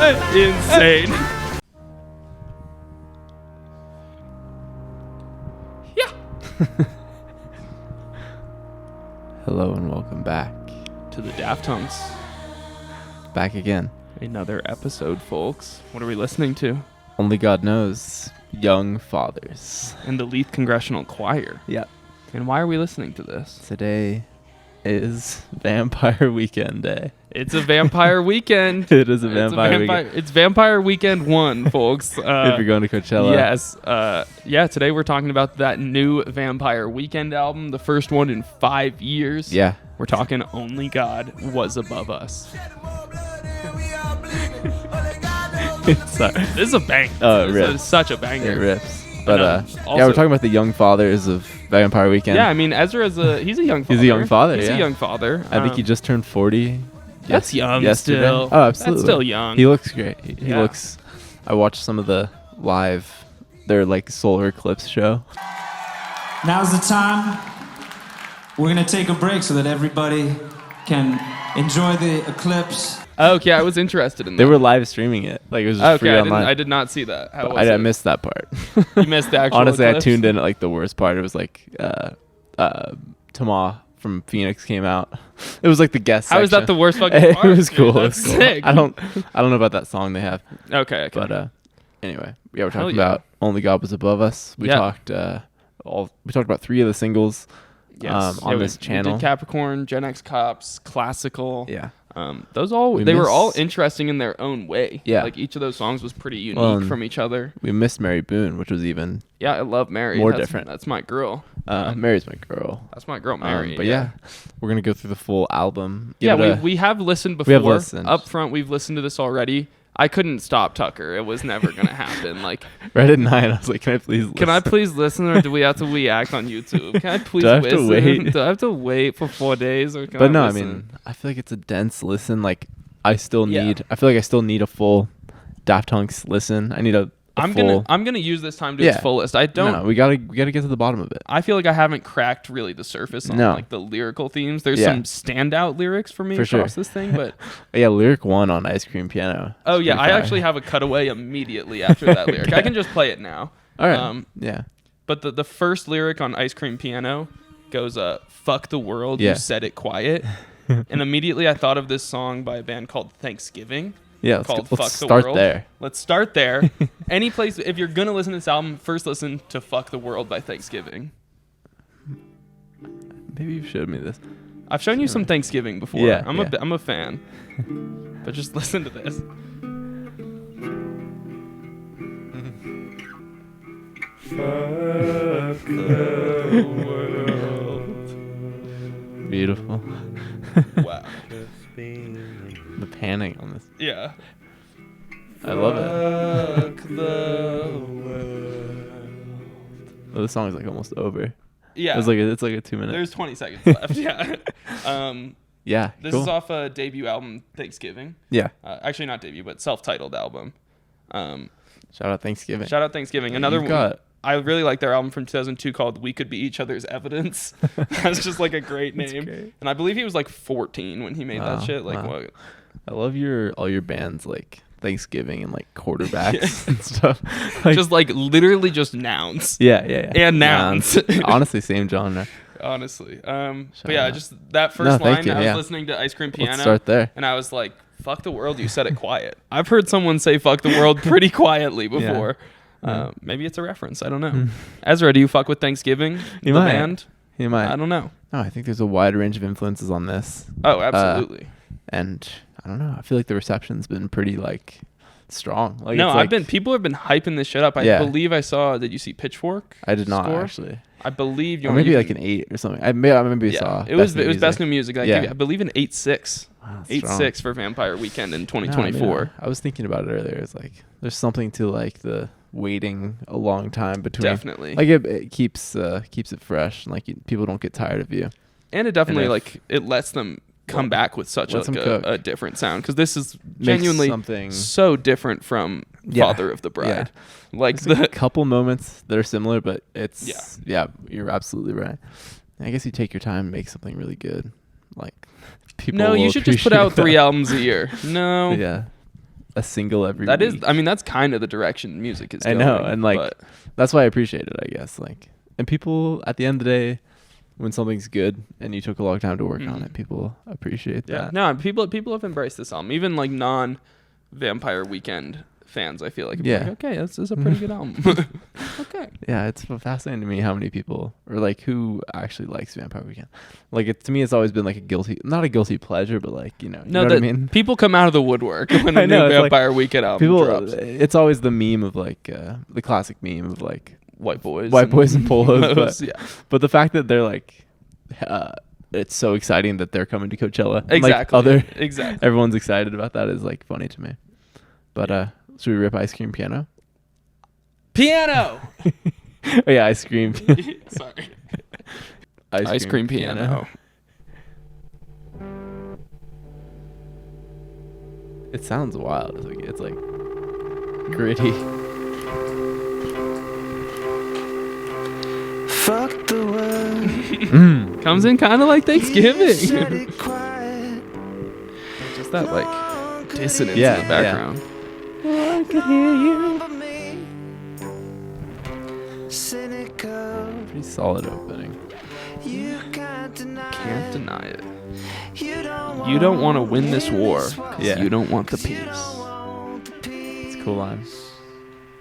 Insane. Yeah. Hello and welcome back To the Daft Hunks. Back again. Another episode, folks. What are we listening to? Only God knows. Young Fathers. And the Leith Congressional Choir. Yep. And why are we listening to this? Today is Vampire Weekend Day. It's a vampire weekend. It is a vampire weekend. It's Vampire Weekend 1, folks. If you're going to Coachella. Yes. Today we're talking about that new Vampire Weekend album, the first one in 5 years. Yeah. We're talking Only God Was Above Us. This is a bang. Oh, it This is rips. such a banger. It rips. But also, we're talking about the young fathers of Vampire Weekend. Yeah, I mean, Ezra is he's a young father. He's a young father, He's yeah. a young father. I think he just turned 40. That's young yesterday. still. Oh, absolutely. That's still young. He looks great. He Yeah. looks... I watched some of the their like solar eclipse show. Now's the time. We're going to take a break so that everybody can enjoy the eclipse. Okay, I was interested in that. They were live streaming it. Like it was just free online. I did not see that. How was I it? missed that part. You missed the actual Honestly, eclipse? I tuned in at like the worst part. It was like Tama from Phoenix came out. It was like the guest How is that section. the worst fucking It part? was dude? cool. It That's was cool. sick. I don't know about that song they have. Okay. But anyway, yeah, we're Hell talking yeah. about Only God Was Above Us. We Yeah. talked about 3 of the singles Yes. on Yeah, this we channel. did Capricorn, Gen X Cops, Classical. Yeah. Those all We they were all missed- interesting in their own way. Yeah. Like each of those songs was pretty unique from each other. We missed Mary Boone, which was even Yeah, I love Mary. More That's- different. That's my girl. Mary's my girl. That's my girl, Mary. But yeah, we're gonna go through the full album. Yeah, we have listened before. We have listened. Up front, we've listened to this already. I couldn't stop Tucker. It was never gonna happen. Like, right at 9, I was like, "Can I please listen?" can I please listen, or do we have to react on YouTube? Can I please Do I have to listen? wait? Do I have to wait for 4 days, or can But I no, listen? I mean, I feel like it's a dense listen. Like, I feel Yeah. like I still need a full Daft Hunks listen. I need a I'm full. gonna use this time to Yeah. its fullest. I don't. No, we gotta get to the bottom of it. I feel like I haven't cracked really the surface on No. like the lyrical themes. There's Yeah. some standout lyrics for me For across sure. this thing, but Yeah, lyric 1 on Ice Cream Piano. oh It's yeah, pretty I fire. actually have a cutaway immediately after that lyric. I can just play it now. All right. Yeah. But the first lyric on Ice Cream Piano goes, "Fuck the world, Yeah. you said it quiet," and immediately I thought of this song by a band called Thanksgiving. Yeah. Called Let's Fuck the start World. there. Let's start there. Any place, if you're gonna listen to this album, first listen to "Fuck the World" by Thanksgiving. Maybe you showed me this. I've shown you some Thanksgiving before. Yeah, I'm yeah. I'm a fan. But just listen to this. Fuck the world. Beautiful. Wow. The panning on this. Yeah. I love it. Fuck the world. Oh, the song is like almost over. Yeah. It's like a 2 minute. There's 20 seconds left. Yeah. Yeah. This cool. is off a debut album, Thanksgiving. Yeah. Actually, not debut, but self-titled album. Shout out Thanksgiving. Shout out Thanksgiving. Yeah, Another you've one. got- I really like their album from 2002 called "We Could Be Each Other's Evidence." That's just like a great name. great. And I believe he was like 14 when he made that shit. Like wow. what? I love all your bands like Thanksgiving and like quarterbacks and stuff. Like, Just like literally just nouns. yeah. and nouns. Honestly, same genre. Honestly. But Shout yeah, out. just that first No, thank line. you, I was yeah. listening to Ice Cream Piano. Let's start there. And I was like, "Fuck the world, you said it quiet." I've heard someone say "fuck the world" pretty quietly before. Maybe it's a reference. I don't know. Ezra, do you fuck with Thanksgiving? You the might. band? You might. I don't know. No, I think there's a wide range of influences on this. Oh, absolutely. And I don't know. I feel like the reception's been pretty like strong. Like No, it's like, people have been hyping this shit up. I Yeah. believe I saw. Did you see Pitchfork? I did not score? actually. I believe you. Or maybe you like can- an 8 or something. I maybe Yeah, saw. it was New best Music. new music. I, Yeah. I believe an 8.6. Wow, that's 8.6 strong. for Vampire Weekend in No, 2024. I was thinking about it earlier. It's like there's something to like the waiting a long time between. Definitely. Like it keeps it fresh and like people don't get tired of you. And it definitely if- like it lets them come back with such lets them cook. a different sound, because this is Makes genuinely something- so different from Yeah. Father of the Bride. Like There's the a couple moments that are similar, but it's yeah, you're absolutely right. I guess you take your time and make something really good. Like people. no, will you should just put out appreciate 3 that. albums a year. No, Yeah. a single every That week. is, I mean, that's kind of the direction music is I going. know, and like but that's why I appreciate it, I guess. Like, and people at the end of the day, when something's good and you took a long time to work on it, people appreciate yeah, that. no, people have embraced this album. Even like non-Vampire Weekend fans, I feel like, Yeah. like, okay, this is a pretty good album. Okay. Yeah, it's fascinating to me how many people, or like who actually likes Vampire Weekend. Like, to me, it's always been like not a guilty pleasure, but like, you know what I mean? People come out of the woodwork when I a know, new it's like Vampire Weekend album People, drops. it's always the meme of like the classic meme of like White boys and polos, but, yeah. but the fact that they're like, it's so exciting that they're coming to Coachella. Exactly. Like Exactly. everyone's excited about that is like funny to me. But should we rip Ice Cream Piano? Piano. Oh yeah, Ice Cream. Sorry. Ice Cream Piano. It sounds wild. It's like gritty. Fuck the world. Comes in kind of like Thanksgiving. Just that like dissonance in the background. I could hear you. Pretty solid opening. Can't deny it. You don't want to win this war. 'Cause you don't want the peace. It's a cool line.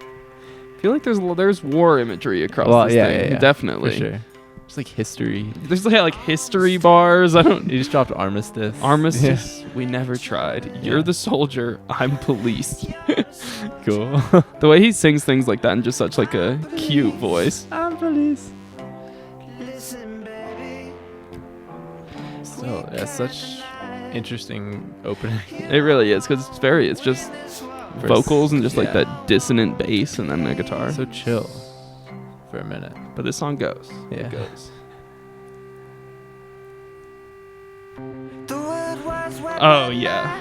I feel like there's war imagery across this thing. Yeah, Definitely. for sure. It's like history. There's like history bars. You just dropped Armistice. Armistice. We never tried. You're the soldier. I'm police. Cool. The way he sings things like that in just such like a cute voice. I'm police. So yeah, such interesting opening. It really is because it's just vocals and just like that dissonant bass and then the guitar. So chill for a minute. But this song goes. Yeah. It goes. Oh yeah.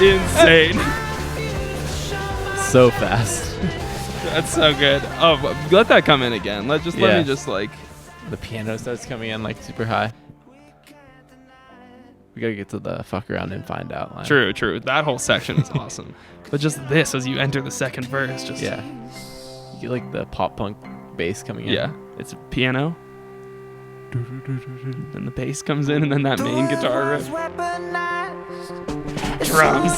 Insane. So fast. That's so good. Oh, let that come in again. Let me just like. The piano starts coming in like super high. We gotta get to the fuck around and find out line. True. That whole section is awesome. But just this as you enter the second verse, just You get like the pop punk bass coming in. yeah. It's a piano. Then the bass comes in, and then that main guitar riff. Drums.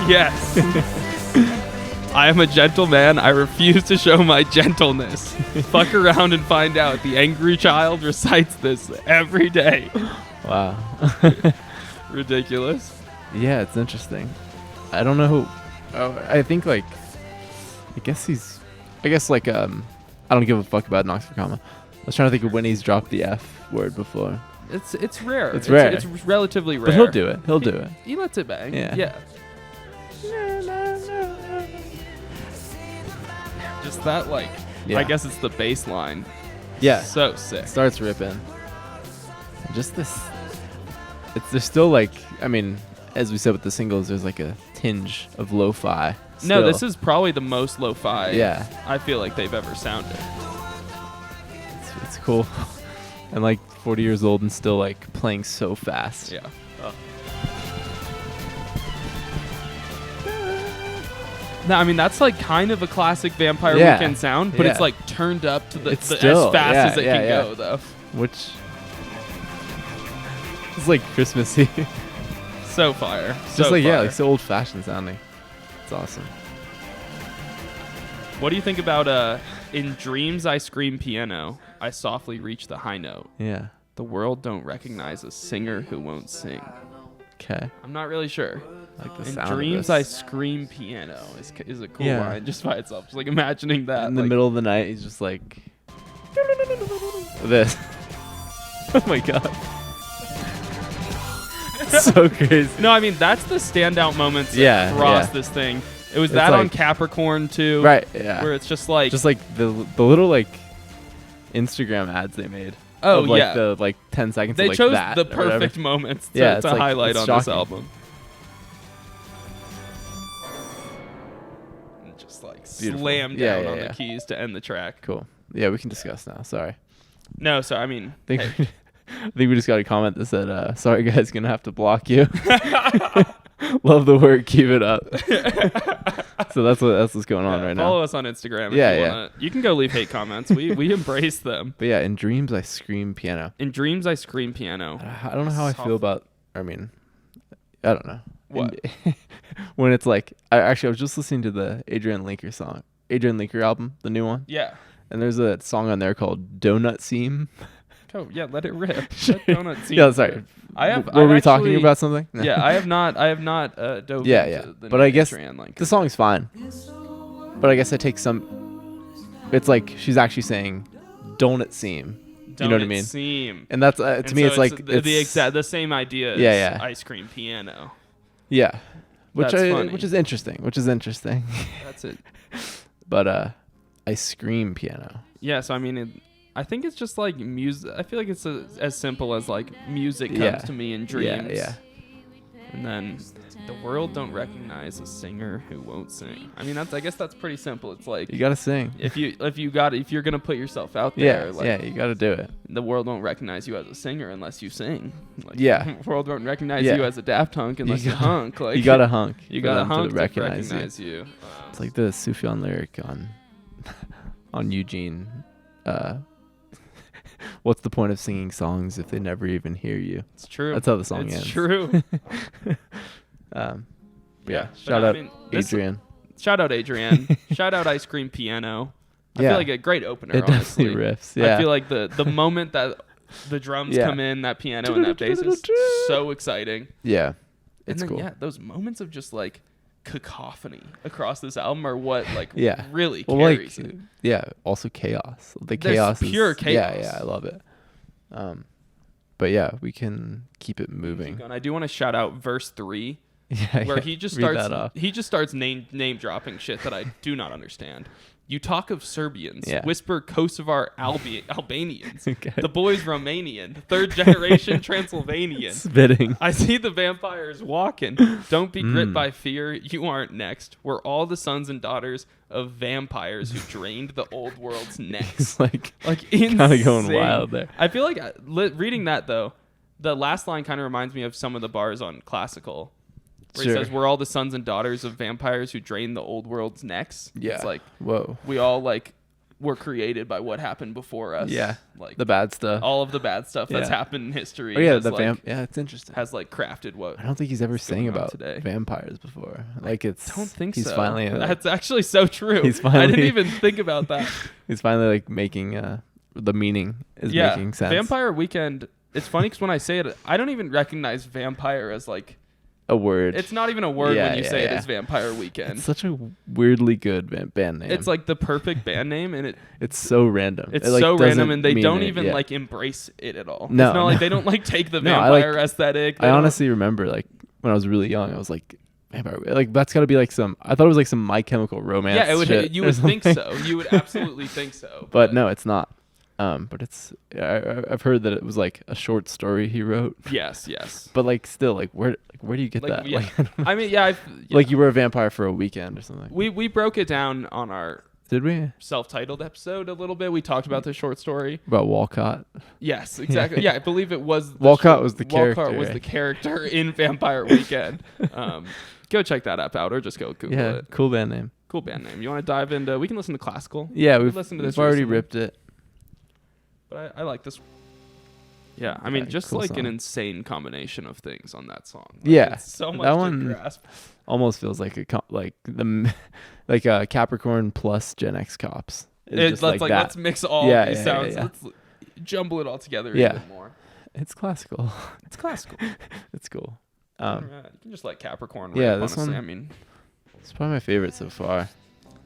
Yes. I am a gentleman. I refuse to show my gentleness. Fuck around and find out. The angry child recites this every day. Wow. Ridiculous. Yeah, it's interesting. I don't know who. I think like. I guess like I don't give a fuck about Knox for comma. I was trying to think of when he's dropped the F word before. It's rare. It's rare. It's relatively rare. But he'll do it. He'll do it. He lets it bang. Yeah. Just that like. I guess it's the bass line. Yeah. So sick. Starts ripping. Just this. There's still like, I mean, as we said with the singles, there's like a tinge of lo-fi. No, still. this is probably the most lo-fi. Yeah. I feel like they've ever sounded. It's cool. And like 40 years old and still like playing so fast. Yeah. No, I mean that's like kind of a classic Vampire Weekend sound, but it's like turned up to It's as still, fast as it can go, though. Which is like Christmassy. So fire. Just like fire. like so old-fashioned sounding. It's awesome. What do you think about in dreams I scream piano, I softly reach the high note. Yeah. The world don't recognize a singer who won't sing. Okay. I'm not really sure. Like the In sound dreams of I this. scream piano is a cool Yeah. line just by itself. Just like imagining that In the like, middle of the night, he's just like this. Oh my god. So crazy. No, I mean that's the standout moments across this thing. It was It's that on like- Capricorn too. Right, yeah. Where it's just like the little like Instagram ads they made. Oh, of, like, yeah. the like 10 seconds they of, like, chose that the or whatever. perfect moments to, Yeah, it's to like- highlight it's on this shocking. album. slam down on the keys to end the track. Cool. Yeah, we can discuss now. Sorry. No, so I mean, I think we just got a comment that said, "Sorry guys, gonna have to block you." Love the work. Keep it up. So that's what's going on right now. Follow us on Instagram. If you wanna. You can go leave hate comments. We embrace them. But yeah, in dreams I scream piano. In dreams I scream piano. I don't know how I feel about. I mean, I don't know. What? When it's like, I was just listening to the Adrian Linker album, the new one. Yeah. And there's a song on there called Donut Seam. Oh, yeah, let it rip. Let Donut Seam. Yeah, sorry. Were we talking about something? No. Yeah, I have not dove yeah. into the but I guess like the song's fine. But I guess I take some. It's like she's actually saying Donut Seam. You know what I mean? Seam. And that's to me, it's like the same idea as ice cream piano. Yeah. Which is interesting. That's it. But I scream piano. Yeah, so I mean, I think it's just like music. I feel like it's as simple as like music comes to me in dreams. Yeah. And then the world don't recognize a singer who won't sing. I mean, I guess that's pretty simple. It's like you gotta sing. If you're gonna put yourself out there, you gotta do it. The world won't recognize you as a singer unless you sing. Like, the world won't recognize you as a Daft Hunk unless you hunk. Like you gotta hunk. You gotta hunk to recognize you. It's like the Sufjan lyric on Eugene. What's the point of singing songs if they never even hear you? It's true. That's how the song ends. It's true. Shout out Adrian. Shout out Adrian. Shout out Ice Cream Piano. I feel like a great opener. It honestly. Definitely riffs. Yeah. I feel like the moment that the drums come in, that piano and that bass is so exciting. Yeah, it's cool. Yeah, those moments of just like cacophony across this album are what like really well, carries like, it. Yeah, also chaos. There's chaos pure chaos. Yeah, I love it. But yeah, we can keep it moving. And I do want to shout out verse 3, where he just starts name dropping shit that I do not understand. You talk of Serbians, whisper Kosovar Albanians, the boy's Romanian, third generation Transylvanian. Spitting. I see the vampires walking. Don't be gripped by fear. You aren't next. We're all the sons and daughters of vampires who drained the old world's necks. like insane. Kind of going wild there. I feel like reading that though, the last line kind of reminds me of some of the bars on Classical. Where he says, we're all the sons and daughters of vampires who drain the old world's necks. Yeah. It's like, whoa. We all like were created by what happened before us. Yeah. Like the bad stuff. All of the bad stuff that's happened in history. Oh, yeah. Yeah, it's interesting. Has like crafted what. I don't think he's ever sang about today. Vampires before. Like it's. I don't think he's so. Finally. That's actually so true. He's finally. I didn't even think about that. He's finally like making the meaning is making sense. Vampire Weekend. It's funny because when I say it, I don't even recognize vampire as like. A word. It's not even a word when you say it as Vampire Weekend. It's such a weirdly good band name. It's like the perfect band name, and it's so random. It's so random, and they don't even like embrace it at all. No, it's not like they don't like take the vampire aesthetic. I honestly remember like when I was really young, I was like, vampire. Like that's got to be like some. I thought it was like some My Chemical Romance. Yeah, it would. Shit You would think so. You would absolutely think so. But no, it's not. But it's I've heard that it was like a short story he wrote. Yes. But like still like where do you get that? Yeah. Like, I mean, like you were a vampire for a weekend or something. We broke it down on our did we self-titled episode a little bit. We talked about the short story about Walcott. Yes, exactly. Yeah, I believe it was Walcott was the character. Walcott was the character in Vampire Weekend. Go check that app out or just go Google it. Cool band name. You want to dive into? We can listen to Classical. Yeah, we've already ripped it. But I like this. Yeah, I mean, just cool like song. An insane combination of things on that song. Like, yeah, it's so much that to one grasp. Almost feels like a Capricorn plus Gen X Cops. It's like let's mix all of these sounds. Let's jumble it all together a bit more. It's classical. It's classical. It's cool. You can just let Capricorn. Yeah, rap, this honestly. one. I mean, it's probably my favorite so far.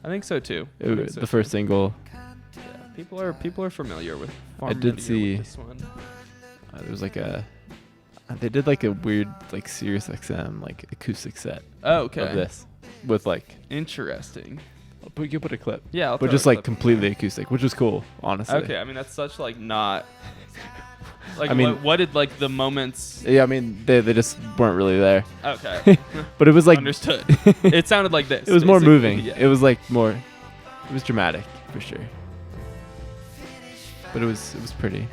I think so too. The first single. Yeah, people are familiar with. I did see. This one. There was like they did like a weird like Sirius XM like acoustic set. Oh, okay. Of this with like interesting. You put a clip. Yeah, but just like completely acoustic, which is cool, honestly. Okay, I mean that's such like not. Like I mean, what did like the moments? Yeah, I mean they just weren't really there. Okay. But it was like understood. It sounded like this. It was more moving. Yeah. It was like more. It was dramatic for sure, but it was pretty.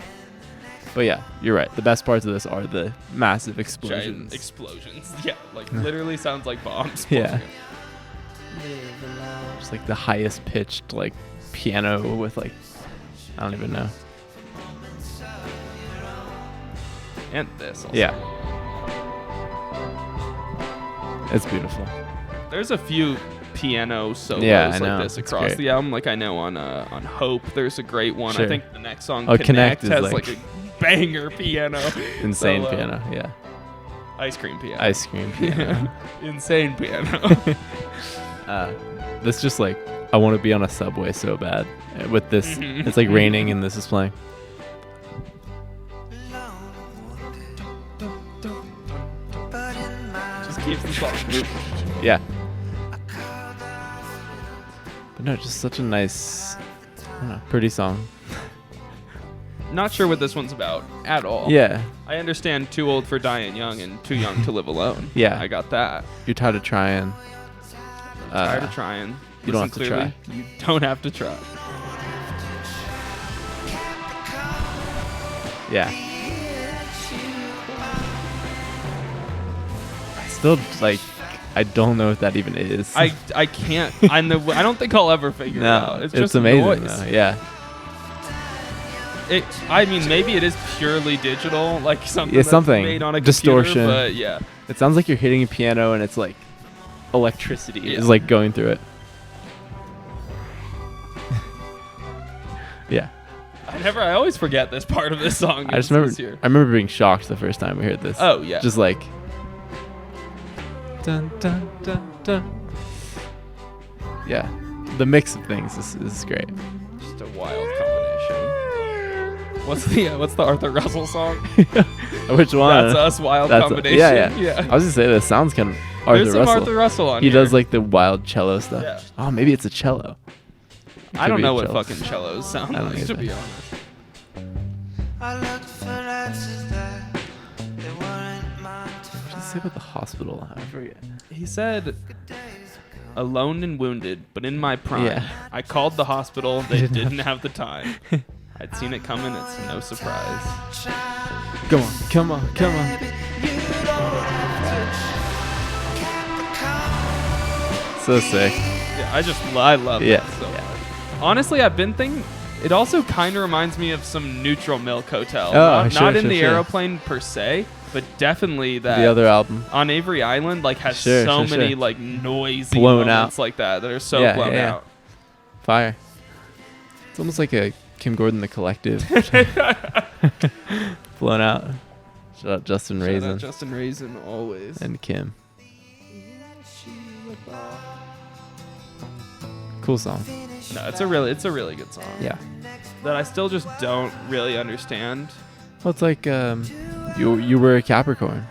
But yeah, you're right. The best parts of this are the massive explosions. Giant explosions. Yeah, like literally sounds like bombs. Yeah. Just like the highest pitched like piano with like, I don't even know. And this also. Yeah. It's beautiful. There's a few piano solos like this across the album. Like I know on Hope, there's a great one. Sure. I think the next song, Connect has like a banger piano. Insane piano, yeah. Ice cream piano. Ice cream piano. Insane piano. This just like, I want to be on a subway so bad. With this, it's like raining and this is playing. Just keeps the song moving. Yeah. But no, just such a nice, I don't know, pretty song. Not sure what this one's about at all. Yeah. I understand too old for dying young and too young to live alone. Yeah. I got that. You're tired of trying. Tired of trying. You don't have to try. You don't have to try. Yeah. Still, like, I don't know what that even is. I can't. I don't think I'll ever figure it out. It's just amazing, noise. though. Yeah. I mean, maybe it is purely digital, like something that's made on a distortion. computer, but yeah. It sounds like you're hitting a piano and it's like electricity is like going through it. Yeah. I always forget this part of this song. I remember being shocked the first time we heard this. Oh yeah. Just like dun dun dun dun. Yeah. The mix of things is great. Just a wild combination. What's the Arthur Russell song? Which one? That's Us, Wild Combination. Yeah. I was gonna say this sounds kind of Arthur There's some Russell. Arthur Russell on He here. does like the wild cello stuff. Yeah. Oh, maybe it's a cello. I don't know what fucking cellos sound like, to be honest. What did he say about the hospital? I forget. He said, alone and wounded, but in my prime. Yeah. I called the hospital. They didn't have the time. I'd seen it coming. It's no surprise. Come on. So sick. Yeah, I love Yeah. that so much. Honestly, I've been thinking, it also kind of reminds me of some Neutral Milk Hotel. Not in the aeroplane per se, but definitely that. The other album. On Avery Island, like, has many like noisy blown moments out like that are so blown out. Fire. It's almost like a Kim Gordon the Collective. Blown out. Shout out Justin Raisin. Justin Raisin always. And Kim. Cool song. No, it's a really good song. Yeah. That I still just don't really understand. Well, it's like you were a Capricorn.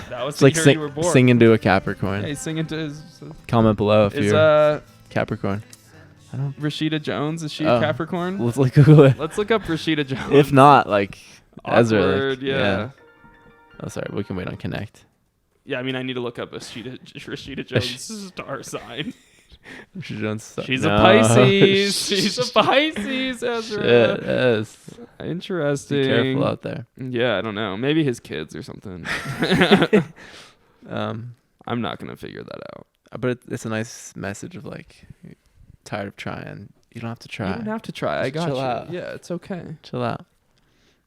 That was It's like you were born. singing to a Capricorn. Yeah, he's singing to his. Comment below if Is you're Capricorn. I don't. Rashida Jones, is she a Capricorn? Let's Google it. Let's look up Rashida Jones. If not, like Ezra. Awkward, Like, yeah. Oh, sorry. We can wait on Connect. Yeah, I mean, I need to look up Rashida Jones' star sign. Rashida Jones. She's a Pisces. She's a Pisces, Ezra. Shit, yes. Interesting. Be careful out there. Yeah, I don't know. Maybe his kids or something. I'm not gonna figure that out. But it's a nice message of like, tired of trying. You don't have to try. You don't have to try. I got chill you. out. Yeah, it's okay. Chill out.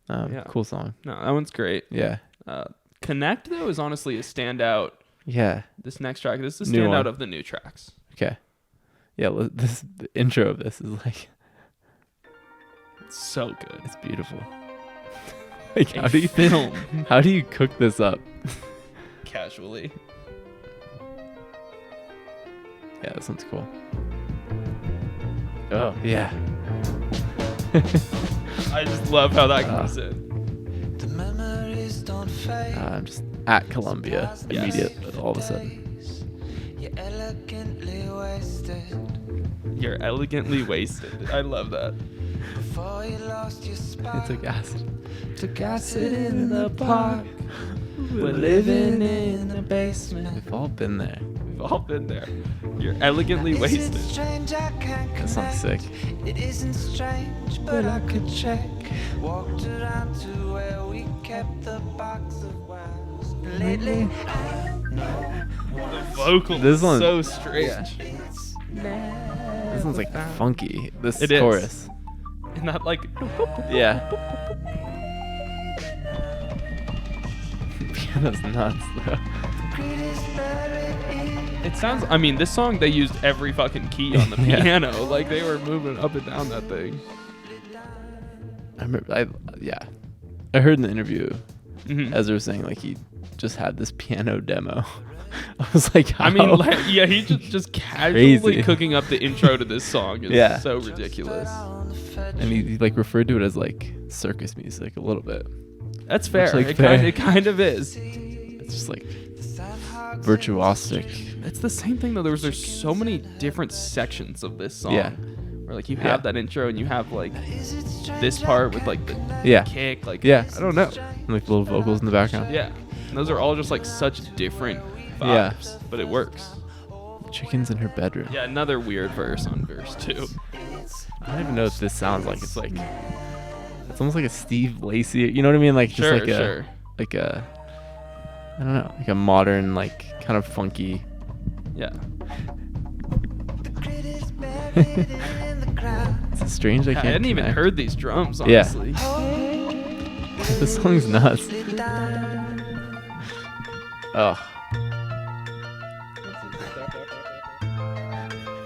Yeah. Cool song. No, that one's great. Yeah. Connect though is honestly a standout. Yeah. This next track, this is a New standout one. of the new tracks. Okay. Yeah. The intro of this is like. It's so good. It's beautiful. Like How do you cook this up? Casually. Yeah, this one's cool. Oh yeah. I just love how that comes in. I'm just at Columbia Yes. immediate all of a sudden. You're elegantly wasted. I love that. It's a gas. Took acid in the park. We're living in the basement. We've all been there. We've all been there. You're elegantly wasted. That sounds sick. It isn't strange, but I could check. Walked around to where we kept the box of wines. Lately, The vocal This is one- so strange. This one's like funky. This It is. chorus. And that like Yeah. Piano's nuts though. it sounds. I mean, this song they used every fucking key on the Yeah. piano. Like they were moving up and down that thing. I remember. I heard in the interview Mhm. Ezra was saying like he just had this piano demo. I was like, I mean, how? like, yeah, he just casually Crazy. cooking up the intro to this song is Yeah. so ridiculous. And he like referred to it as like circus music a little bit. That's fair. like It fair. kind of is. It's just like virtuosic. It's the same thing though. There's so many different sections of this song. Yeah. Where like you Yeah. have that intro and you have like this part with like the Yeah. kick. Like Yeah. I don't know. And, like little vocals in the background. Yeah. And those are all just like such different Yeah. vibes, but it works. Chickens in her bedroom. Yeah, another weird verse on verse 2. I don't even know what this sounds like. It's almost like a Steve Lacy. You know what I mean? Like just Sure, like sure. a I don't know, like a modern, like kind of funky. Yeah. It's strange. I can't. I hadn't even connect. heard these drums, Yeah. honestly. This song's nuts. Oh,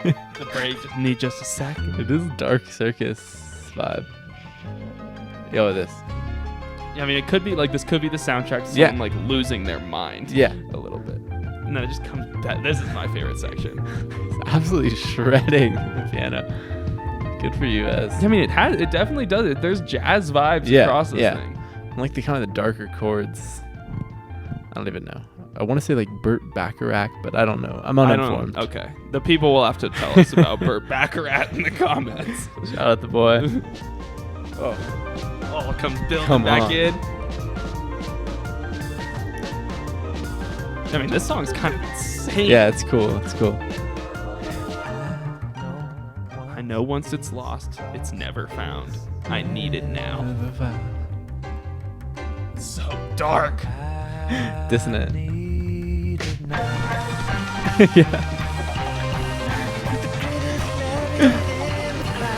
The break just need just a second. it is dark circus vibe. Yo, this. Yeah, I mean, it could be like this could be the soundtrack to Yeah. someone like losing their mind. Yeah. A little bit. And then it just comes back. This is my favorite section. It's absolutely shredding the piano. Good for you, Ez. I mean, it definitely does it. There's jazz vibes Yeah, across this yeah. thing. I like the kind of the darker chords. I don't even know. I want to say like Burt Bacharach, but I don't know. I'm uninformed. Okay. The people will have to tell us about Burt Bacharach in the comments. Shout out the boy. Oh, comes building Come back on. in. I mean, this song's kind of insane. Yeah, it's cool. It's cool. I know once it's lost, it's never found. I need it now. So dark. Dissonant. Yeah.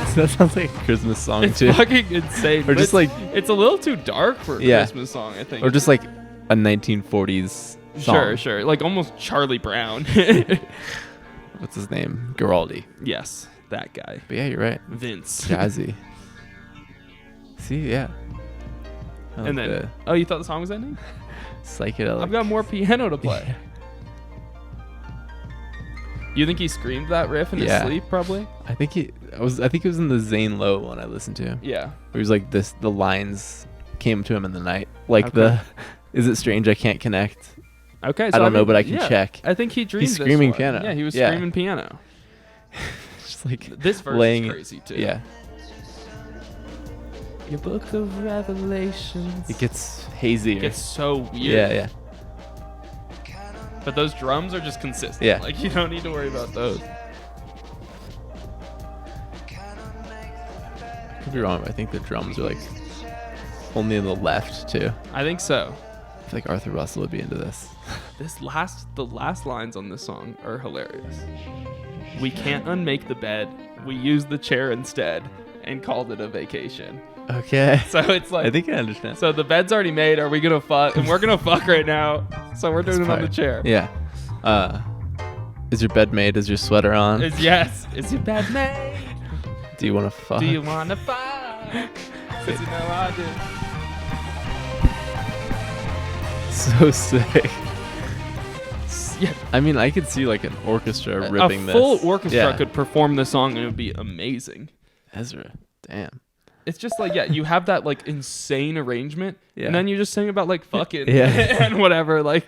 So that sounds like a Christmas song It's too. fucking insane. Or but just it's- like- it's a little too dark for a Yeah. Christmas song, I think. Or just like a 1940s song. Sure. Like almost Charlie Brown. What's his name? Garaldi. Yes, that guy. But yeah, you're right. Vince. Jazzy. See, yeah. I like And then, the oh, you thought the song was ending? psychedelic. I've got more piano to play. Yeah. You think he screamed that riff in his Yeah. sleep? Probably. I think it was in the Zane Lowe one I listened to. Yeah. Where he was like this. The lines came to him in the night. Like Okay. is it strange I can't connect? Okay. I don't know, but I can check. I think he dreamed. He's this screaming one. piano. Yeah, he was Yeah. screaming piano. Just like This verse laying is crazy too. Yeah. Your book of Revelations. It gets hazier. It gets so weird. yeah. But those drums are just consistent. Yeah. Like you don't need to worry about those. Could be wrong, but I think the drums are like only in the left too. I think so. I feel like Arthur Russell would be into this. The last lines on this song are hilarious. We can't unmake the bed. We use the chair instead and called it a vacation. Okay. So it's like I think I understand. so the bed's already made. Are we gonna fuck? And we're gonna fuck right now. So we're doing it on the Fire. chair. Yeah. Is your bed made? Is your sweater on? Is yes. Is your bed made? Do you want to fuck? Do you wanna fuck? 'Cause you know I do. So sick. Yeah. I mean, I could see like an orchestra A ripping this. full orchestra Yeah. could perform this song and it would be amazing. Ezra. Damn. It's just like, yeah, you have that like insane arrangement, Yeah. and then you just sing about like fucking Yeah. and whatever. Like,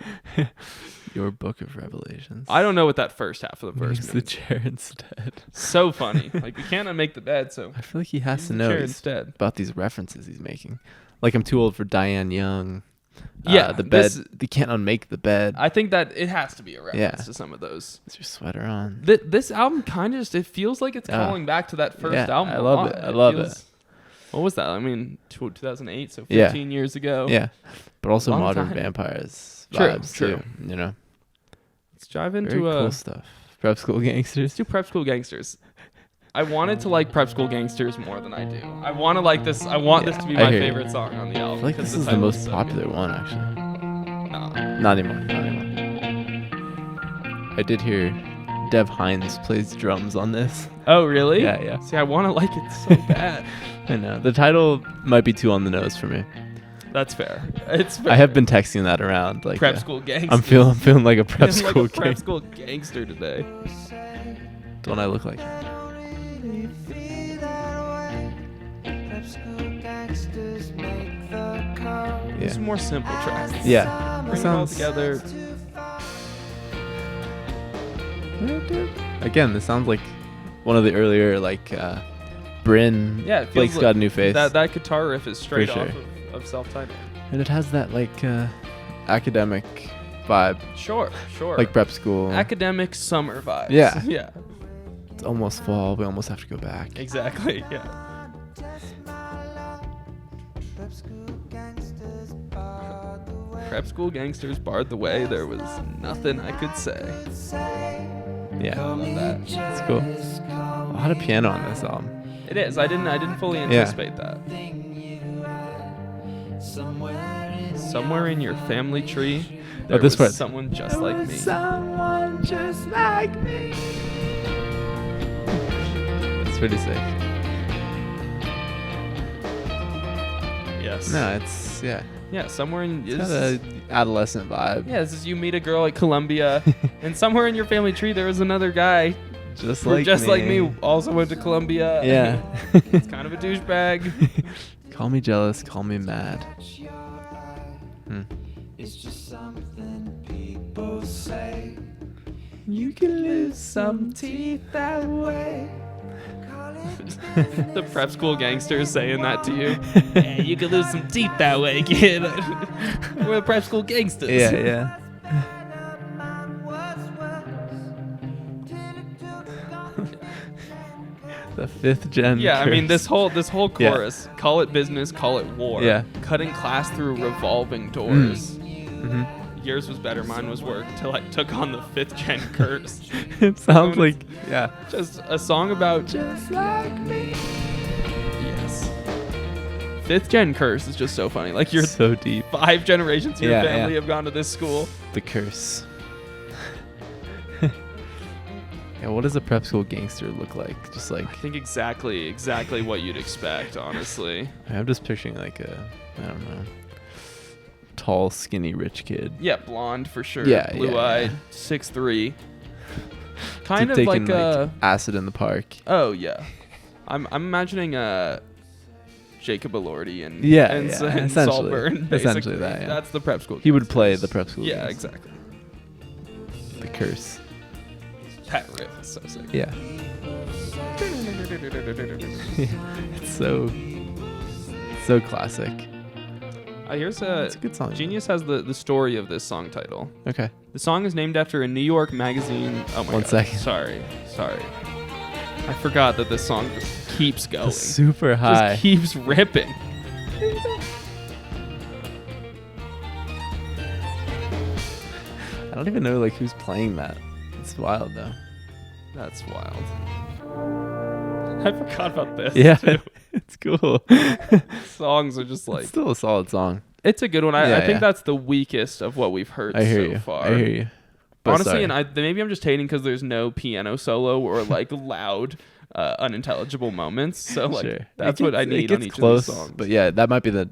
Your book of Revelations. I don't know what that first half of the verse Use the means. chair instead. So funny. Like, we can't unmake the bed, so I feel like he has use to the know chair he's- instead. about these references he's making. Like I'm too old for Diane Young. The bed. They can't unmake the bed. I think that it has to be a reference to some of those. Is your sweater on? This album kind of just, it feels like it's calling back to that first album. I love it. I love it. What was that? I mean, 2008, so 15 years ago. Yeah. But also Modern Vampires vibes too, you know. Let's dive into very cool stuff. Prep School Gangsters. Let's do Prep School Gangsters. I wanted to like Prep School Gangsters more than I do. I want to like this. I want this to be my favorite song on the album. I feel like this is the most popular one, actually. No. Not anymore. I did hear Dev Hines plays drums on this. Oh, really? Yeah. See, I want to like it so bad. I know. The title might be too on the nose for me. That's fair. It's fair. I have been texting that around. Like Prep School Gangster. I'm feeling like a prep school like a prep school gangster today. Don't I look like it? These are more simple tracks. Yeah. Bring them all together. Again, this sounds like one of the earlier like Bryn. Yeah, Blake's got a new face. That guitar riff is straight For off sure. of self-titled. And it has that like academic vibe. Sure. Like prep school. Academic summer vibes. Yeah. Yeah. It's almost fall. We almost have to go back. Exactly. Yeah. Prep School Gangsters barred the way. There was nothing I could say. Yeah. I love that. It's cool. A lot of piano on this album. It is. I didn't fully anticipate that. Somewhere in your family tree, there this was part. someone just like me. Someone just like me. It's pretty sick. Yes. No, it's Yeah, somewhere in It's got an adolescent vibe. Yeah, this is you meet a girl at Columbia, and somewhere in your family tree there was another guy just like me, also went to Columbia. Yeah. It's kind of a douchebag. Call me jealous, call me mad. It's just something people say. You can lose some teeth that way. The Prep School Gangsters saying that to you. Yeah, you can lose some teeth that way, kid. We're the Prep School Gangsters. Yeah. The 5th gen. Yeah, curse. I mean this whole chorus. Call it business, call it war. Yeah. Cutting class through revolving doors. Mm-hmm. Yours was better, mine was work, till I took on the 5th gen curse. It sounds like just a song about just like me. Yes. 5th gen curse is just so funny. Like you're so deep. 5 generations of your family have gone to this school. The curse. Yeah, what does a prep school gangster look like? Just like I think exactly what you'd expect, honestly. I'm just picturing like I don't know, tall, skinny, rich kid. Yeah, blonde for sure. Yeah, blue-eyed, 6'3". Kind of taking, like acid in the park. Oh yeah, I'm imagining Jacob Elordi and essentially. Saltburn. Basically. Essentially that. Yeah. That's the prep school. He would play the prep school. Yeah, gangster. exactly. The curse. That riff is so sick. Yeah. It's so classic. Here's It's a good song. Genius has the story of this song title. Okay. The song is named after a New York magazine. Oh my god. 1 second. Sorry. I forgot that this song just keeps going. It's super high. Just keeps ripping. I don't even know like who's playing that. It's wild though. That's wild. I forgot about this. Yeah. Too. It's cool. Songs are just like It's still a solid song. It's a good one. I think that's the weakest of what we've heard so far. I hear you. But honestly, and maybe I'm just hating because there's no piano solo or like loud, unintelligible moments. So like that's what I need on each close, of these songs. But yeah, that might be the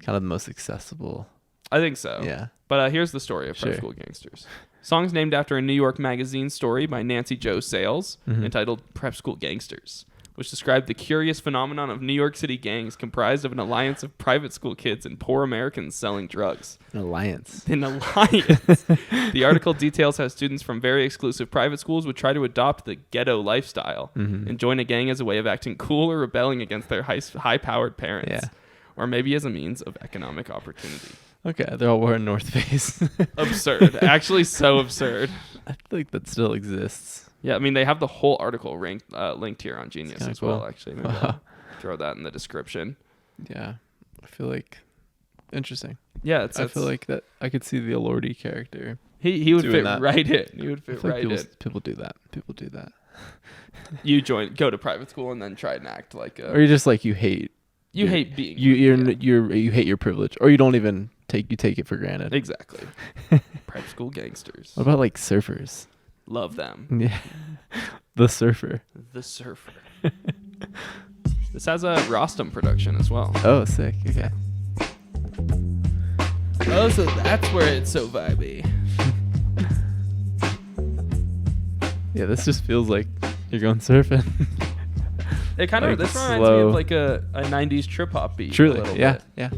kind of the most accessible. I think so. Yeah. But here's the story of Prep School Gangsters. Song's named after a New York Magazine story by Nancy Jo Sales entitled Prep School Gangsters, which described the curious phenomenon of New York City gangs comprised of an alliance of private school kids and poor Americans selling drugs. An alliance. The article details how students from very exclusive private schools would try to adopt the ghetto lifestyle and join a gang as a way of acting cool or rebelling against their high-powered parents. Yeah. Or maybe as a means of economic opportunity. Okay, they're all wearing North Face. Absurd. Actually, so absurd. I feel like that still exists. Yeah, I mean, they have the whole article linked here on Genius as well, cool. actually. Maybe I'll throw that in the description. Yeah, I feel like interesting. Yeah, I feel like that I could see the Alordi character. He would fit that. right in. He would fit right in. People do that. People do that. You go to private school and then try and act like a... Or you're just like you hate being... You hate your privilege, or you don't even take it for granted. Exactly. Private school gangsters. What about like surfers? Love them. Yeah. The surfer. The surfer. This has a Rostam production as well. Oh, sick. Okay. Oh, so that's where it's so vibey. Yeah, this just feels like you're going surfing. It kind of Like this reminds slow. me of like a 90s trip hop beat. Truly. A little Yeah. bit. Yeah.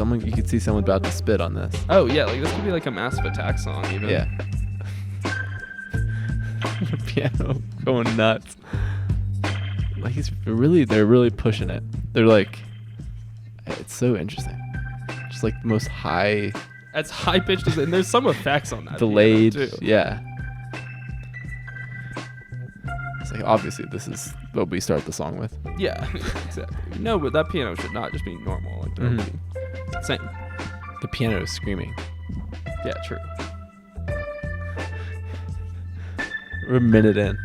You could see someone about to spit on this. Oh yeah, like this could be like a Massive Attack song even. Yeah. Piano going nuts. Like they're really pushing it. They're like, it's so interesting. Just like the most high, As high pitched as, and there's some effects on that. delayed. piano, too. Yeah. It's like obviously this is what we start the song with. Yeah, exactly. No, but that piano should not just be normal. Like that would be insane. The piano is screaming. Yeah, true. We're a minute in.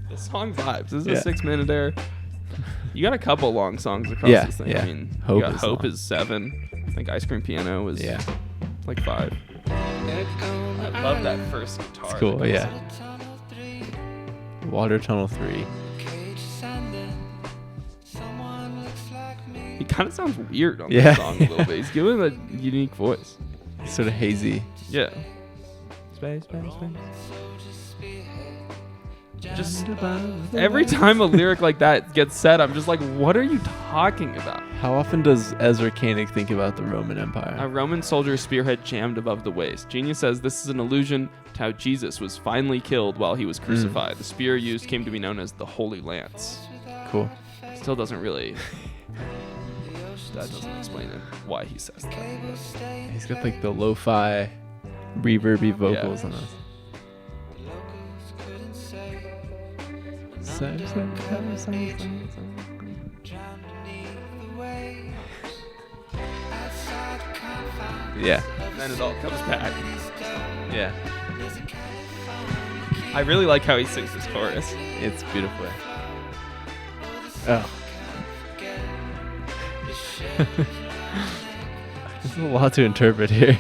The song vibes. This is Yeah. a 6-minute there. You got a couple long songs across Yeah, this thing. yeah. I mean, Hope you got is Hope long. is 7. I think Ice Cream Piano is like 5. I love that first guitar. It's cool. Yeah. Water Tunnel 3. He kind of sounds weird on Yeah. this song a little bit. He's giving a unique voice. Sort of hazy. Yeah. Space. Just every time a lyric like that gets said, I'm just like, what are you talking about? How often does Ezra Koenig think about the Roman Empire? A Roman soldier's spearhead jammed above the waist. Genius says this is an allusion to how Jesus was finally killed while he was crucified. The spear used came to be known as the Holy Lance. Cool. Still doesn't really... that doesn't explain it, why he says that. He's got like the lo-fi, reverby vocals on this. Yeah. And then it all comes back. Yeah. I really like how he sings this chorus. It's beautiful. Oh. There's a lot to interpret here.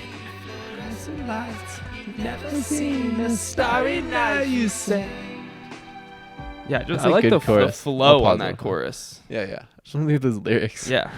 Never seen a starry night, you say. Yeah, just That's I a like good the chorus. flow I'll on pause that it. chorus. Yeah. Just look at those lyrics. Yeah.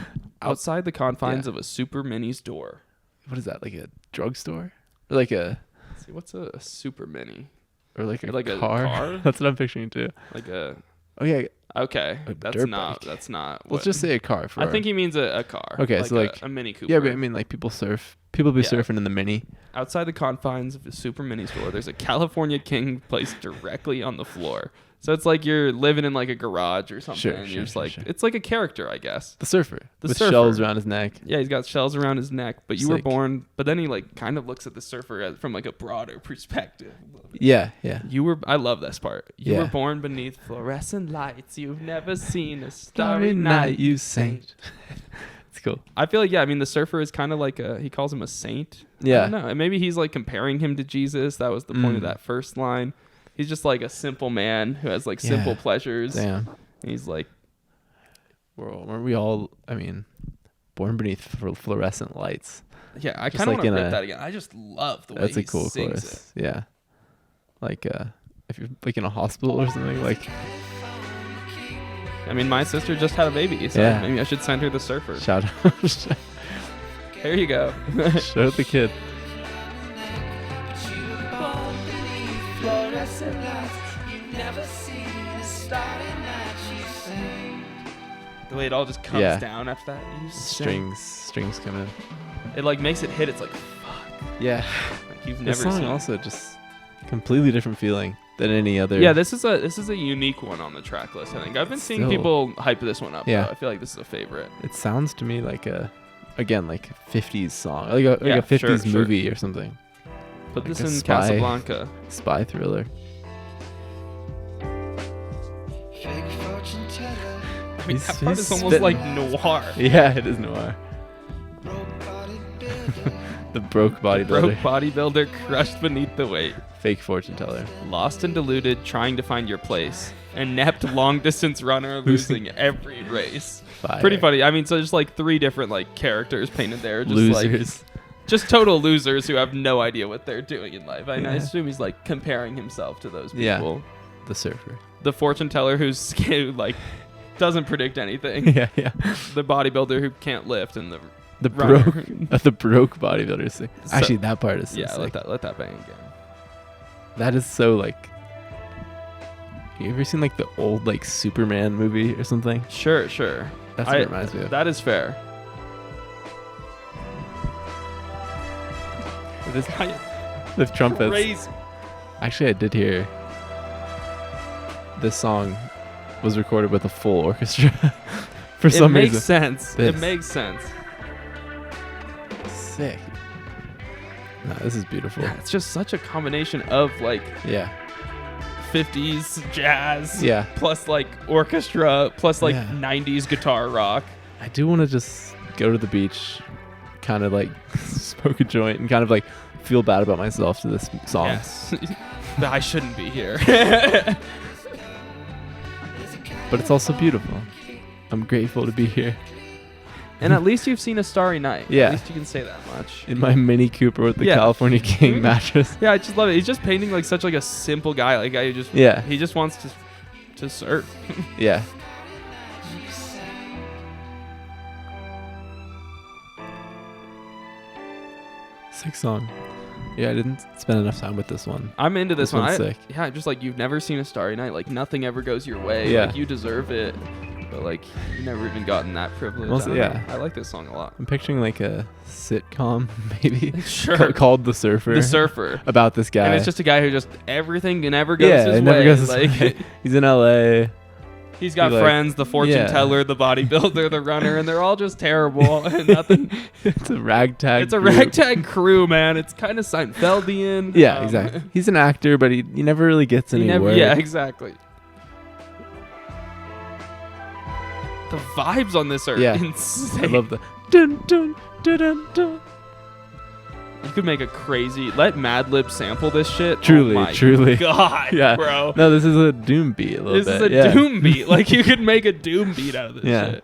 Outside the confines Yeah. of a super mini's door. What is that? Like a drugstore? Or like a Let's see, what's a super mini? like a Like a car? car? That's what I'm picturing too. Like a... Oh yeah. Okay. A That's dirt not... bike. That's not... Let's just say a car for I think he means a car. Okay, so like a Mini Cooper. yeah, but I mean like people surf. People be Yeah. surfing in the Mini. Outside the confines of the super mini store, there's a California King placed directly on the floor. So it's like you're living in like a garage or something. Sure, and sure, you're just sure, like... sure. It's like a character, I guess. The surfer. The with surfer. shells around his neck. Yeah, he's got shells around his neck, but you were Sick. born... But then he like kind of looks at the surfer from like a broader perspective. Yeah. I love this part. You Yeah. were born beneath fluorescent lights. You've never seen a starry night, you saint. It's cool. I feel like, yeah, I mean, the surfer is kind of like he calls him a saint. Yeah. I don't know. And maybe he's like comparing him to Jesus. That was the point of Mm. that first line. He's just like a simple man who has like Yeah. simple pleasures. Damn. And he's like, Weren't we all, I mean, born beneath fluorescent lights? yeah, I Just kind of like want to in rip a- that again. I just love the way That's he a cool sings chorus. Yeah. Like if you're like in a hospital or something, like it. I mean, my sister just had a baby, so Yeah. maybe I should send her the surfer. shout out Here you go. shout out the kid. The way it all just comes Yeah. down after that. You sing. Strings come in. It like makes it hit. It's like, fuck. Yeah. Like you've This never song seen. also just completely different feeling than any other. Yeah, this is a unique one on the track list. I think I've been seeing Still- people hype this one up. Yeah. Though. I feel like this is a favorite. It sounds to me like a again, like a 50s song, like a 50s movie or something. Put like this in Casablanca. Spy thriller. Fake fortune teller, I mean, that part is almost like noir. Yeah, it is noir. broke-bodied builder, The broke bodybuilder. Broke bodybuilder crushed beneath the weight. Fake fortune teller. Lost and deluded, trying to find your place. Inept long-distance runner, losing every race. Fire. Pretty funny. I mean, so there's like 3 different like characters painted there. Just Losers. Like, just total losers who have no idea what they're doing in life. I assume he's like comparing himself to those people. Yeah. The surfer. The fortune teller who like doesn't predict anything. Yeah. The bodybuilder who can't lift, and The runner. broke bodybuilder is sick. So- Actually, that part is so yeah. sick. Let that bang again. That is so like. You ever seen like the old like Superman movie or something? Sure. That's what it reminds me of. That is fair. The trumpets. Crazy. Actually, I did hear this song was recorded with a full orchestra for some reason. It makes sense. This. It makes sense. Sick. No, this is beautiful. Yeah, it's just such a combination of like Yeah. 50s jazz, Yeah. plus like orchestra, plus like Yeah. 90s guitar rock. I do want to just go to the beach, kind of like smoke a joint and kind of like feel bad about myself to this song. Yes. I shouldn't be here. But it's also beautiful. I'm grateful to be here And at least you've seen A Starry Night. Yeah. At least you can say that much. in my Mini Cooper with the Yeah. California King mattress. Yeah, I just love it. He's just painting like such like a simple guy. Like Yeah. he just wants to surf. Yeah. Sick song. Yeah, I didn't spend enough time with this one. I'm into this one. one's sick. Yeah, just like you've never seen A Starry Night. Like nothing ever goes your way. Yeah. Like you deserve it. But like you've never even gotten that privilege. Well, I don't yeah. know. I like this song a lot. I'm picturing like a sitcom, maybe. Sure. Called The Surfer. The Surfer. About this guy. And it's just a guy who just everything never goes yeah, his it way. never goes his like way. He's in LA. he's got He, like- friends, the fortune yeah. teller, the bodybuilder, the runner, and they're all just terrible and nothing. It's a ragtag. It's a group. ragtag crew, man. It's kind of Seinfeldian. Yeah, exactly. He's an actor, but he never really gets He anywhere. yeah, exactly. The vibes on this are Yeah. insane. I love the dun dun dun dun dun. You could make a crazy. Let Madlib sample this shit. Truly, oh my truly. God, Yeah. bro. No, this is a doom beat a little This bit. is a yeah. doom beat. Like you could make a doom beat out of this Yeah. shit.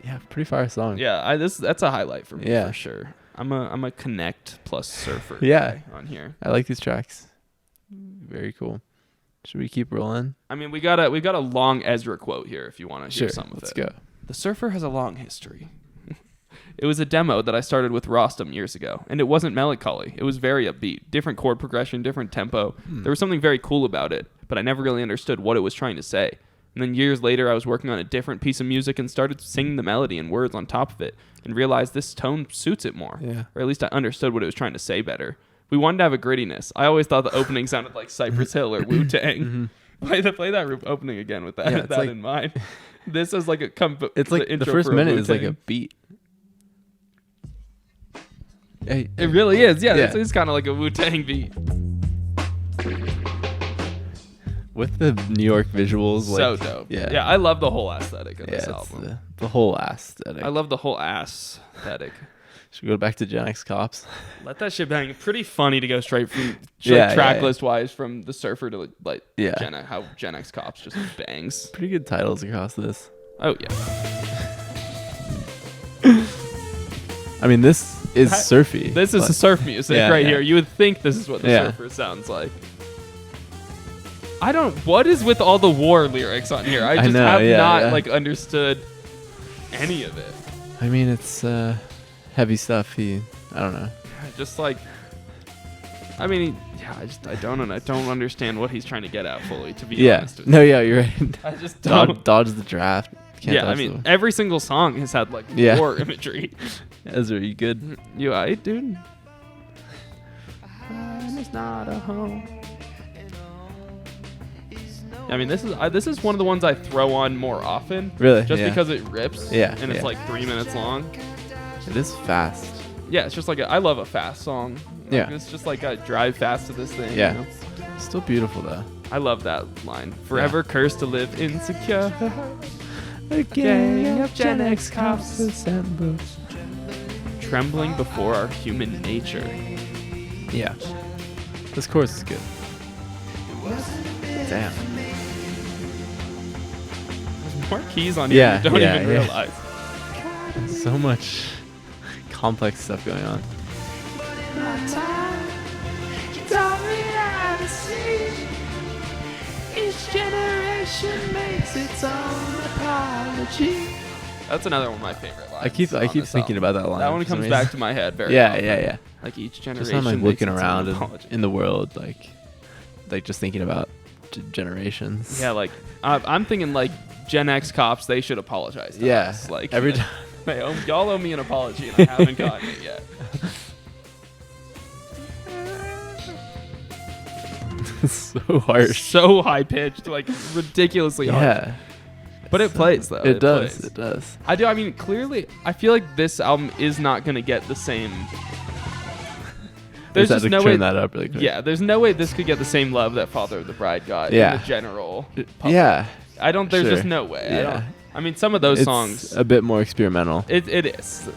Yeah, pretty fire song. Yeah, that's a highlight for me Yeah. for sure. I'm a Connect plus surfer Yeah. guy on here. I like these tracks. Very cool. Should we keep rolling? I mean, we got a long Ezra quote here if you want to hear Sure. some of Let's it. go. The Surfer has a long history. It was a demo that I started with Rostam years ago, and it wasn't melancholy. It was very upbeat, different chord progression, different tempo. There was something very cool about it, but I never really understood what it was trying to say. And then years later, I was working on a different piece of music and started singing the melody and words on top of it, and realized this tone suits it more. Yeah. Or at least I understood what it was trying to say better. We wanted to have a grittiness. I always thought the opening sounded like Cypress Hill or Wu-Tang. Play that opening again with that, Yeah, it's that like- in mind. This is like It's like the intro first for a minute is like Wu-Tang. a beat. Hey, It really is. Yeah, Yeah. it's kind of like a Wu-Tang beat. with the New York visuals. So like, dope. Yeah. Yeah, I love the whole aesthetic of Yeah, this it's album. the whole aesthetic. I love the whole aesthetic. Should we go back to Gen X Cops? Let that shit bang. Pretty funny to go straight from Yeah, track yeah. list wise from the Surfer to like Yeah. how Gen X Cops just bangs. Pretty good titles across this. Oh yeah. I mean, this is surfy. This is but- the surf music Yeah, right yeah. here. You would think this is what the Yeah. Surfer sounds like. What is with all the war lyrics on here? I just know, have yeah, not yeah. like understood any of it. I mean, it's heavy stuff. I don't know. Just like, I mean, I don't understand what he's trying to get at fully. To be Yeah. honest with No, yeah, you're right. you. I just don't. Dodge the draft. Can't Yeah, I dodge mean, the- every single song has had like Yeah. war imagery. Ezra, you good? You alright, dude? It's not a home. I mean, this is one of the ones I throw on more often. Really? Just Yeah. because it rips. Yeah, And it's yeah. like 3 minutes long. It is fast. Yeah, it's just like I love a fast song. Like, Yeah. It's just like I drive fast to this thing. Yeah. You know? Still beautiful though. I love that line. Forever cursed to live insecure. A gang of Gen X cops assembled. Trembling before our human nature. Yeah. This chorus is good. Damn. There's more keys on here Yeah, you don't yeah, even yeah. realize. So much complex stuff going on. Each generation makes its own apology. That's another one of my favorite lines. I keep thinking about that line. That one for some comes reason. back to my head very Yeah, often. yeah, yeah. Like each Just generation I'm like makes looking its own around apology. in the world, like just thinking about generations. Yeah, like I'm thinking like Gen X cops, they should apologize to Yeah. us. Like Every time. y'all owe me an apology and I haven't gotten it yet. So harsh. So high pitched, like ridiculously hard. Yeah. But it plays though. It does. plays. It does. I mean, clearly, I feel like this album is not gonna get the same. There's just no way. Turn that up really quick. Yeah, there's no way this could get the same love that Father of the Bride got Yeah. in the general. public. Yeah. I don't. There's just Sure. no way. Yeah. I mean, some of those It's songs. a bit more experimental, It is.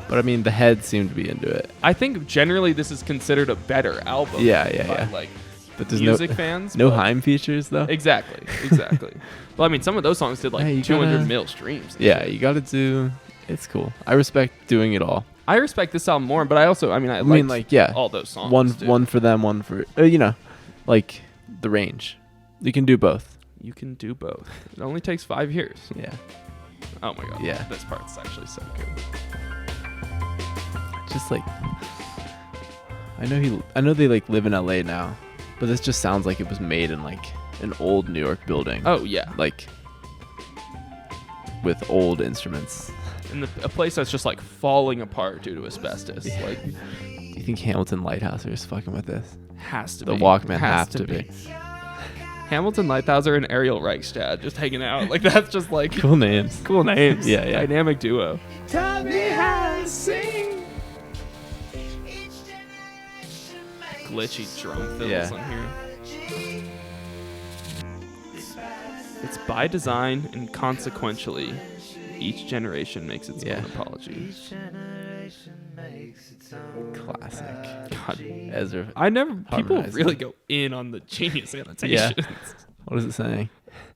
but I mean the heads seem to be into it. I think generally this is considered a better album. Yeah, yeah, by, yeah. Like But there's music fans. no but- Haim features though. Exactly. Well, I mean, some of those songs did like Yeah, you 200 gotta- mil streams. and Yeah, shit. you got to do. It's cool. I respect doing it all. I respect this album more, but I also, I mean, I mean, like, yeah, all those songs. one too. one for them, one for like the range. You can do both. You can do both. It only takes 5 years. Yeah, Oh my god. Yeah. This part's actually so good. just like I know they like live in LA now, but this just sounds like it was made in like an old New York building. Oh yeah. Like with old instruments. In a place that's just like falling apart due to asbestos. Yeah. Like Do you think Hamilton Lighthouser is fucking with this? has to The be. Walkmen Has have to be. Hamilton Lighthouser and Ariel Reichstad just hanging out. Like that's just like Cool names. cool names. Yeah, yeah. Dynamic duo. Tell me how to sing. Glitchy drum fills Yeah. on here. It's by design and consequentially, each generation makes its Yeah. own apology. Classic. God, Ezra. people Harmonizing. really go in on the genius annotations. What is it saying?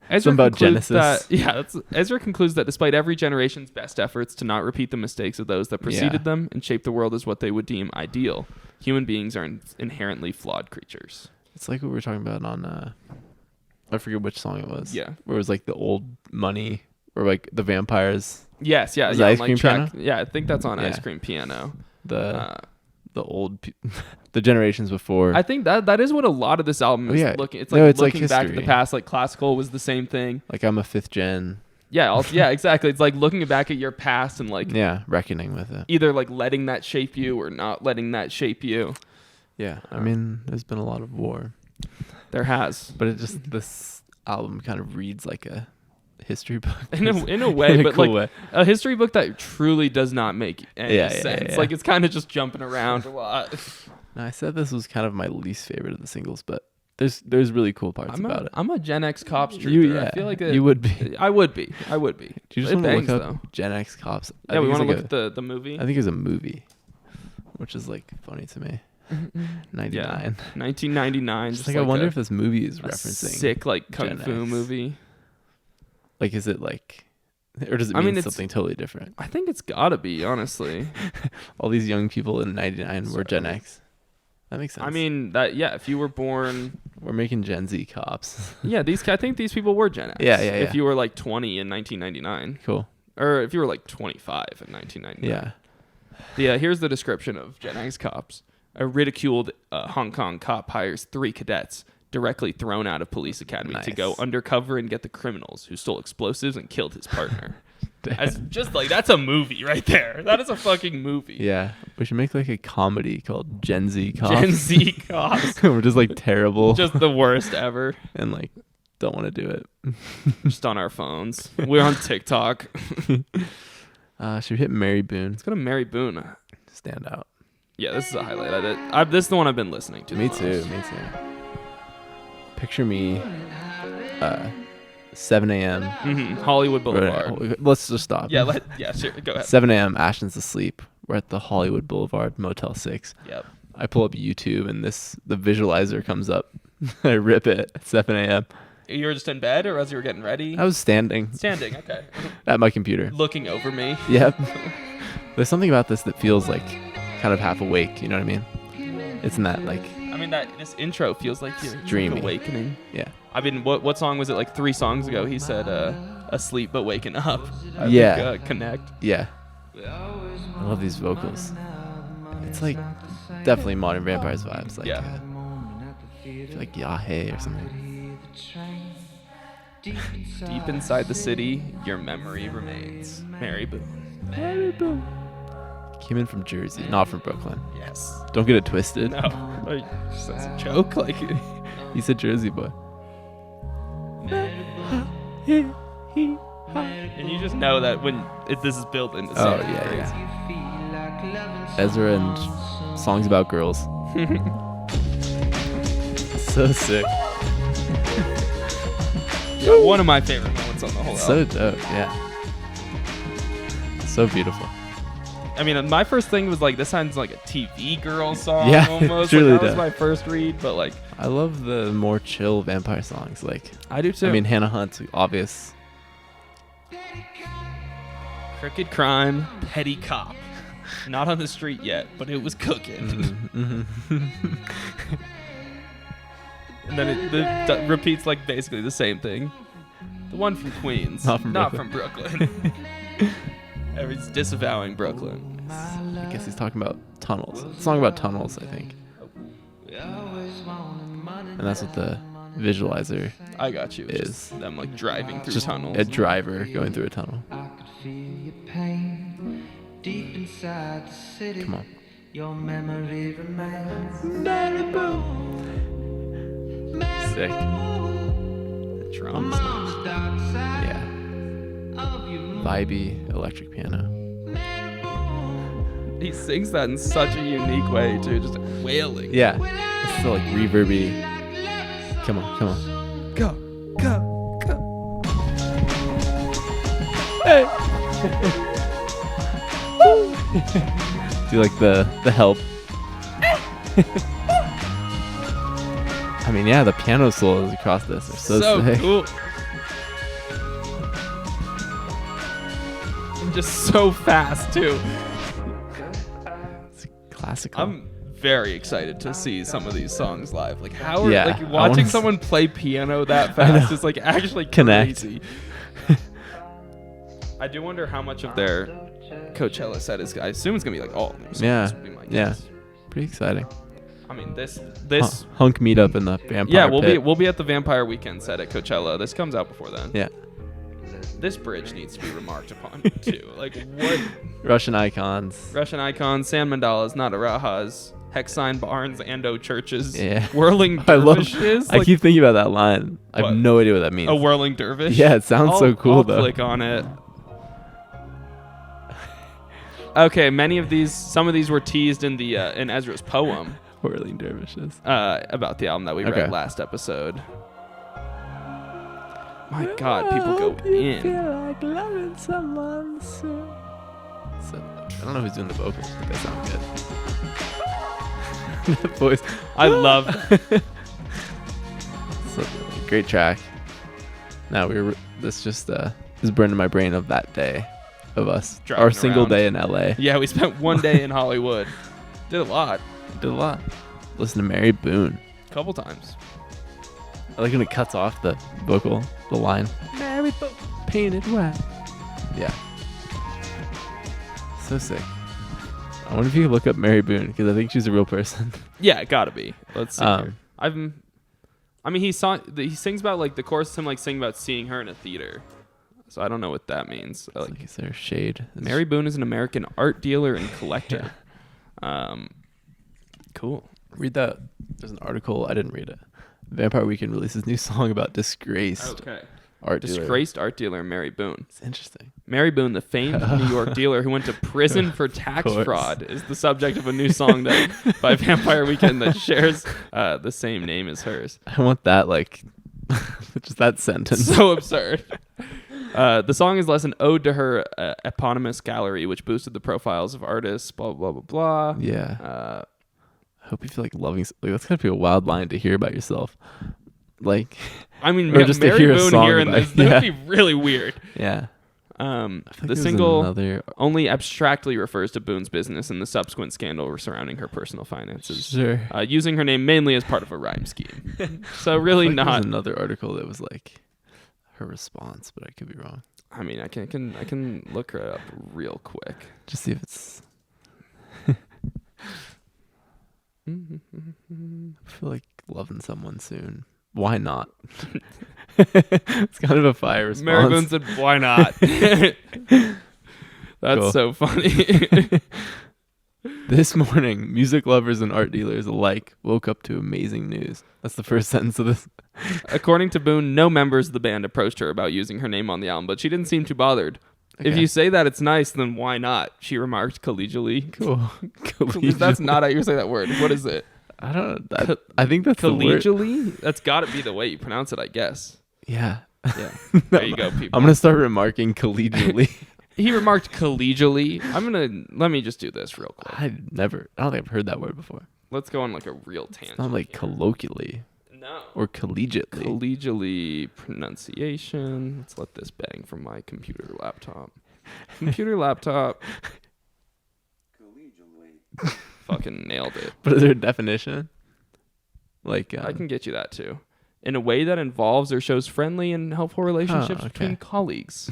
Ezra Something about concludes Genesis. Ezra concludes that despite every generation's best efforts to not repeat the mistakes of those that preceded Yeah. them and shape the world as what they would deem ideal, human beings are inherently flawed creatures. It's like what we were talking about on I forget which song it was. Yeah. Where it was like the old money or like the vampires. Yes, yeah, Is yeah. it on, Ice like, Cream track, Piano? yeah, I think that's on Yeah. Ice Cream Piano. The old the generations before. I think that is what a lot of this album is yeah. looking. It's No, like it's like looking back at the history. past. Like classical was the same thing. like I'm a 5th gen. Yeah, yeah, exactly. It's like looking back at your past and like Yeah, reckoning with it. either like letting that shape you or not letting that shape you. Yeah. I mean, there's been a lot of war. There has. But this album kind of reads like a history book. In a way, In a but cool like way. a history book that truly does not make any Yeah, yeah, sense. yeah. Like it's kind of just jumping around a lot. No, I said this was kind of my least favorite of the singles, but there's really cool parts about it. I'm a Gen X cops truther. Yeah, I feel like you would be. I would be. Do you just It want to bangs, look though. up Gen X Cops? Yeah, we want to like look at the movie. I think it's a movie, which is like funny to me. 99. Yeah, 1999. Just like I wonder if this movie is a referencing. sick like kung Gen fu X. movie. Like, is it like, or does it I mean mean, it's- something totally different? I think it's gotta be honestly. All these young people in 99 were Gen X. That makes sense. I mean that if you were born, we're making Gen Z cops. yeah, I think these people were Gen X. Yeah, yeah, If yeah. you were like 20 in 1999, Cool. or if you were like 25 in 1999. Yeah. Here's the description of Gen X cops. A ridiculed Hong Kong cop hires 3 cadets directly thrown out of police academy to go Nice. undercover and get the criminals who stole explosives and killed his partner. Damn. As just like that's a movie right there. That is a fucking movie. Yeah. We should make like a comedy called Gen Z Cops. Gen Z cops. We're just like terrible. Just the worst ever. and like don't want to do it. Just on our phones. We're on TikTok. Should we hit Mary Boone? Let's go to Mary Boone. Stand out. Yeah, this is a highlight of it. This is the one I've been listening to. Me too. Picture me 7 a.m. Hollywood Boulevard. Let's just stop. Yeah, sure. Go ahead. 7 a.m. Ashton's asleep. We're at the Hollywood Boulevard Motel 6. Yep. I pull up YouTube and the visualizer comes up. I rip it at 7 a.m. You were just in bed, or as you were getting ready? I was standing. Standing, okay. At my computer. Looking over me. Yep. There's something about this that feels like kind of half awake. You know what I mean? Isn't that like... I mean, this intro feels like you're dreamy. Awakening. Yeah. I mean, what song was it? Like 3 songs ago, he said, asleep but waking up. I think, Connect. Yeah. I love these vocals. It's like definitely Modern Vampires vibes. Like, like Yahe or something. Deep inside the city, your memory remains. Mary Boone. Mary Boone. Came in from Jersey, not from Brooklyn. Yes. Don't get it twisted. No. That's a joke. Like, he's a Jersey boy. And you just know that when this is built into something crazy. Ezra and songs about girls. So sick. Yeah, one of my favorite moments on the whole album. So dope, yeah. So beautiful. I mean, my first thing was like, this sounds like a TV girl song almost. Truly like, that was my first read, but like... I love the more chill vampire songs. Like, I do too. I mean, Hannah Hunt's obvious. Crooked crime, petty cop. Not on the street yet, but it was cooking. And then it repeats like basically the same thing. The one from Queens, not from Brooklyn. He's disavowing Brooklyn. I guess he's talking about tunnels. It's a song about tunnels, I think. And that's what the visualizer I got you. is. Just them like driving through just tunnels. A driver going through a tunnel. Come on. Your memory remains. Sick. The drums. Yeah. Vibey electric piano. He sings that in such a unique way too, just wailing. Yeah. It's still like reverby. Come on. Go. Hey. Do you like the help? I mean, yeah, the piano solos across this are so sick. Cool. And just so fast too. It's classical. I'm very excited to see some of these songs live. Like how like watching someone play piano that fast is like actually crazy. I do wonder how much of their Coachella set is. I assume it's gonna be like all new songs. Yeah. Would be my Yeah. guess. Pretty exciting. I mean this hunk meetup in the vampire. Yeah, pit. we'll be at the Vampire Weekend set at Coachella. This comes out before then. Yeah. This bridge needs to be remarked upon too. Like what? Russian icons, San Mandalas, Natarajas, Hexine Barns, Ando churches, Yeah. whirling dervishes. I keep thinking about that line. I have no idea what that means. A whirling dervish. Yeah, it sounds so cool I'll though. Click on it. Okay, some of these were teased in the in Ezra's poem. Whirling dervishes. About the album that we read last episode. My God, people go in. Feel like loving someone so I don't know who's doing the vocals, but they sound good. That voice. I love. Great track. Now this is burned in my brain of that day of us. Driving our single around. day in LA. Yeah, we spent one day in Hollywood. Did a lot. Listen to Mary Boone. A couple times. I like when it cuts off the vocal, the line. Mary Boone, painted white. Yeah. So sick. I wonder if you could look up Mary Boone, because I think she's a real person. Yeah, it gotta be. Let's see. Here. I mean, he sings about like the chorus is him like singing about seeing her in a theater. So I don't know what that means. Like, is there a shade? Mary Boone is an American art dealer and collector. Yeah. Cool. Read that. There's an article. I didn't read it. Vampire Weekend releases new song about disgraced art disgraced art dealer Mary Boone. It's interesting. Mary Boone, the famed New York dealer who went to prison for tax fraud, is the subject of a new song that by Vampire Weekend that shares the same name as hers. I want that, like, just that sentence. So absurd. The song is less an ode to her eponymous gallery, which boosted the profiles of artists, blah, blah, blah, blah. Yeah. I hope you feel like loving. Like, that's gotta be a wild line to hear about yourself. Like, I mean, or just Mary to hear Boone a song hearing this, that would be really weird. Yeah. The single only abstractly refers to Boone's business and the subsequent scandal surrounding her personal finances. Sure. Using her name mainly as part of a rhyme scheme. So really like not. There's another article that was like her response, but I could be wrong. I mean, I can look her up real quick. Just see if it's. I feel like loving someone soon. Why not? It's kind of a fire response. Mary Boone said, "Why not?" That's cool. So funny. This morning, music lovers and art dealers alike woke up to amazing news. That's the first sentence of this. According to Boone, no members of the band approached her about using her name on the album, but she didn't seem too bothered. Okay. If you say that it's nice, then why not? She remarked collegially. Cool. That's not how you say that word. What is it? I don't know. I think that's collegially? That's got to be the way you pronounce it, I guess. Yeah. Yeah. There you go, people. I'm going to start remarking collegially. He remarked collegially. Let me just do this real quick. I don't think I've heard that word before. Let's go on like a real tangent. It's not like colloquially. No. Or collegiately. Collegially pronunciation. Let's let this bang from my computer laptop. Computer laptop. Collegially. Fucking nailed it. But is there a definition? Like I can get you that too. In a way that involves or shows friendly and helpful relationships between colleagues.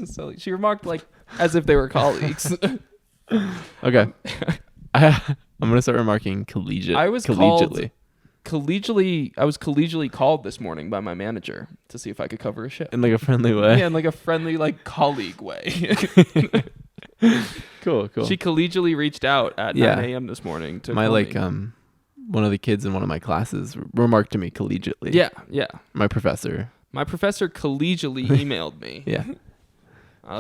So she remarked like as if they were colleagues. Okay. I'm gonna start remarking collegiately. I was collegially called this morning by my manager to see if I could cover a shift. In like a friendly way? Yeah, in like a friendly, like colleague way. Cool. She collegially reached out at 9 a.m. this morning to my like one of the kids in one of my classes remarked to me collegiately. Yeah. My professor collegially emailed me. Yeah.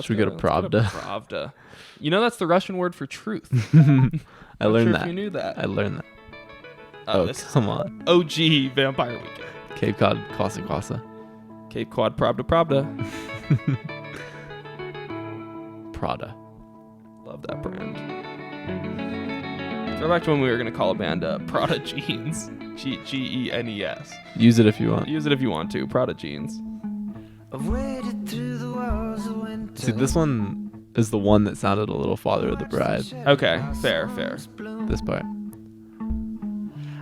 Should we go to Pravda? Pravda. You know that's the Russian word for truth. I learned that. If you knew that. I learned that. Oh, come on. OG Vampire Weekend. Cape Cod Kwasa. Cape Quad Pravda. Prada. Love that brand. Throw back to when we were going to call a band Prada Jeans. Genes. Use it if you want. Use it if you want to. Prada Jeans. See, this one is the one that sounded a little Father of the Bride. Okay, fair. This part.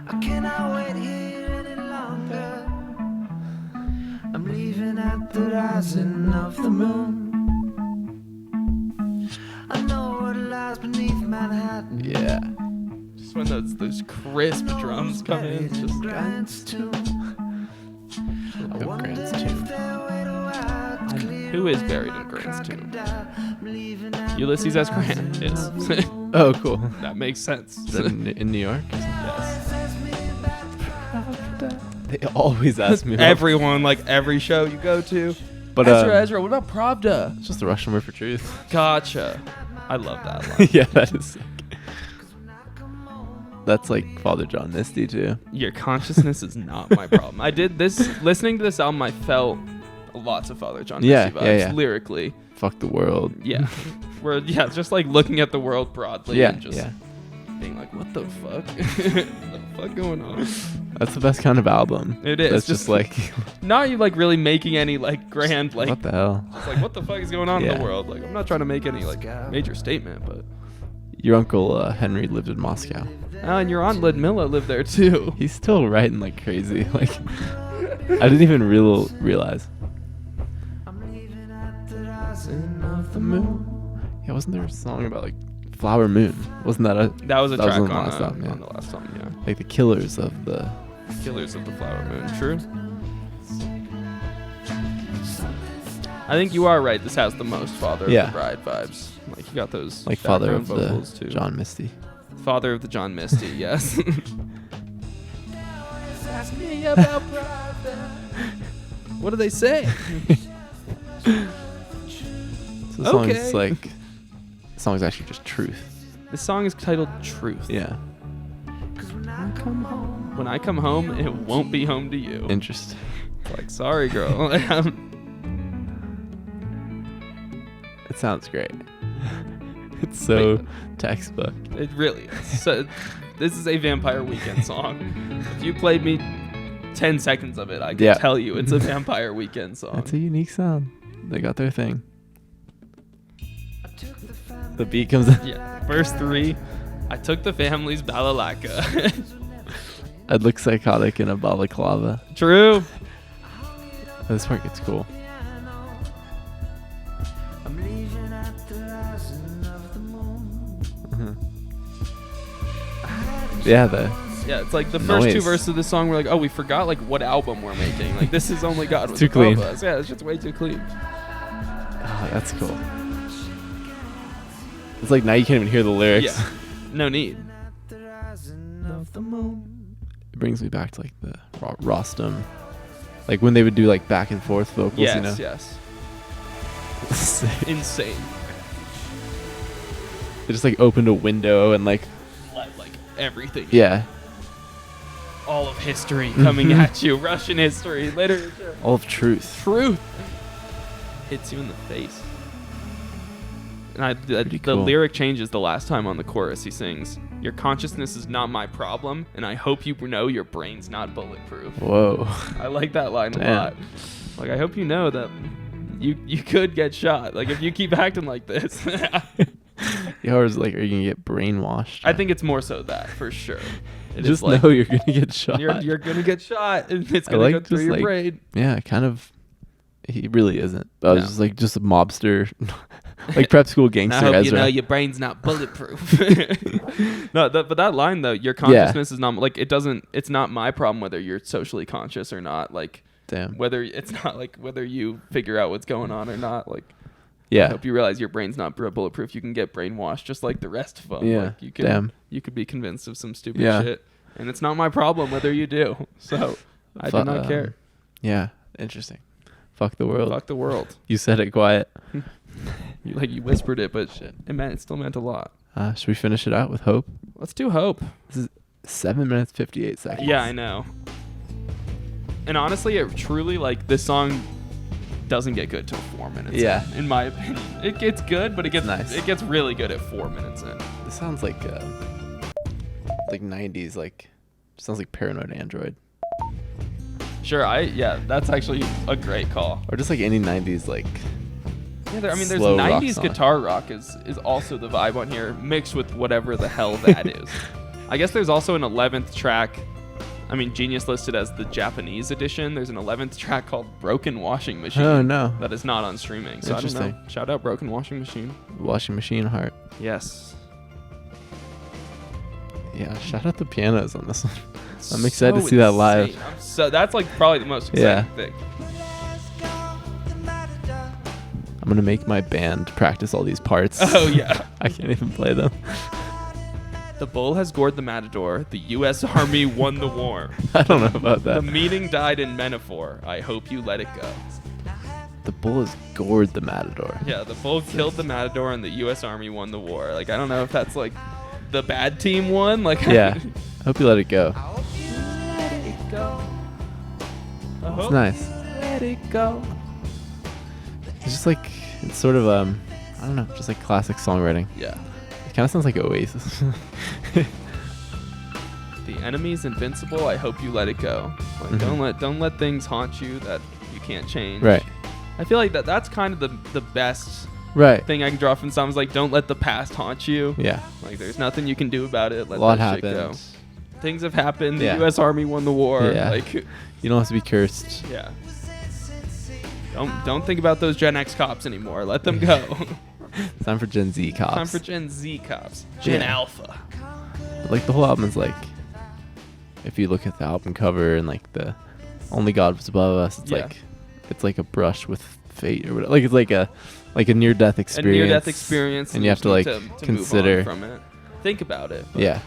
I cannot wait here any longer. I'm leaving at the rising of the moon. I know what lies beneath Manhattan. Yeah. Just when those crisp drums come in. Just Grant's tomb. Grant's tomb. Who is buried in Grant's tomb? Ulysses S. Grant is. Oh, cool. That makes sense. Is that in New York? Yes. They always ask me. Everyone, like every show you go to. But Ezra, what about Pravda? It's just the Russian word for truth. Gotcha. I love that line. Yeah, that is sick. That's like Father John Misty too. Your consciousness is not my problem. I did this listening to this album. I felt lots of Father John Misty vibes lyrically. Fuck the world. Yeah, just like looking at the world broadly. Yeah, and just being like, what the fuck? What the fuck going on? That's the best kind of album. It is. That's just like not you like really making any like grand like. What the hell? It's like what the fuck is going on in the world? Like I'm not trying to make any like major statement, but. Your uncle Henry lived in Moscow. Oh, and your aunt Ludmilla lived there too. He's still writing like crazy. Like I didn't even realize. Of the moon. Yeah, wasn't there a song about like Flower Moon? Wasn't that a? That was a track on the last song, on the last song. Yeah. Like the Killers of the Flower Moon. True. I think you are right. This has the most Father of the Bride vibes. Like you got those like Father of vocals the too. John Misty. Father of the John Misty. Yes. Ask me about Pravda. What do they say? So the song is like, the song is actually just Truth. This song is titled Truth. Yeah. When I come home, it won't be home to you. Interesting. Like, sorry, girl. It sounds great. It's so textbook. It really is. So, this is a Vampire Weekend song. If you played me 10 seconds of it, I can tell you it's a Vampire Weekend song. That's a unique sound. They got their thing. The beat comes in. Yeah. Verse 3. I took the family's balalaka. I'd look psychotic in a balaclava. True. This part gets cool. Yeah, it's like the first two verses of the song. We're like, oh, we forgot like what album we're making. Like this is only God was too clean. Us. Yeah, it's just way too clean. Oh, that's cool. It's like now you can't even hear the lyrics. Yeah, no need. It brings me back to like the Rostam, like when they would do like back and forth vocals. Yes, you know? yes. Insane. Insane. They just like opened a window and like everything. Yeah. All of history coming at you. Russian history, literature. All of truth. Truth. Hits you in the face. And the cool. lyric changes the last time on the chorus. He sings, your consciousness is not my problem, and I hope you know your brain's not bulletproof. Whoa. I like that line a lot. Like, I hope you know that you could get shot. Like, if you keep acting like this. Yeah, or is like, are you gonna get brainwashed? I think it's more so that, for sure. Just like, know you're gonna get shot. You're gonna get shot, and it's gonna go through your brain. Yeah, kind of. He really isn't. I was just a mobster, like prep school gangster. I hope Ezra. you know your brain's not bulletproof. No, but that line though, your consciousness is not like it doesn't. It's not my problem whether you're socially conscious or not. Like, whether it's not like whether you figure out what's going on or not. Like. Yeah. I hope you realize your brain's not bulletproof. You can get brainwashed just like the rest of them. Yeah. Like you could be convinced of some stupid shit. And it's not my problem whether you do. So I do not care. Yeah. Interesting. Fuck the world. Fuck the world. You said it quiet. you whispered it, but it still meant a lot. Should we finish it out with Hope? Let's do Hope. This is 7 minutes 58 seconds. Yeah, I know. And honestly, it truly like this song doesn't get good till 4 minutes in my opinion. It gets good, but it gets really good at 4 minutes in. This sounds like 90s, like sounds like Paranoid Android. Sure, that's actually a great call. Or just like any 90s like there's 90s guitar rock is also the vibe on here, mixed with whatever the hell that is. I guess there's also an 11th track. I mean, Genius listed as the Japanese edition. There's an 11th track called Broken Washing Machine. Oh, no. That is not on streaming. So I don't know. Shout out Broken Washing Machine. Washing Machine Heart. Yes. Yeah, shout out the pianos on this one. I'm excited to see that live. So that's like probably the most exciting thing. I'm going to make my band practice all these parts. Oh, yeah. I can't even play them. The bull has gored the matador. The U.S. Army won the war. I don't know about that. The meaning died in metaphor. I hope you let it go. The bull has gored the matador. Yeah, the bull killed the matador and the U.S. Army won the war. Like, I don't know if that's like the bad team won. Like, yeah. I hope you let it go. I hope you let it go. It's nice. Let it go. It's just like, it's sort of, I don't know, just like classic songwriting. Yeah. Kind of sounds like Oasis. The enemy's invincible. I hope you let it go. Like, don't let things haunt you that you can't change. Right. I feel like that's kind of the best thing I can draw from songs. Like, don't let the past haunt you. Yeah. Like, there's nothing you can do about it. Let a lot that shit happened. Go. Things have happened. The U.S. Army won the war. Yeah. Like, you don't have to be cursed. Yeah. Don't think about those Gen X cops anymore. Let them go. It's time for Gen Z cops. Time for Gen Z cops. Gen Alpha. But like the whole album is like, if you look at the album cover and like the Only God Was Above Us, it's like a brush with fate or whatever. Like it's like a near-death experience. A near-death experience, and you have to like to consider move on from it. Think about it. Yeah.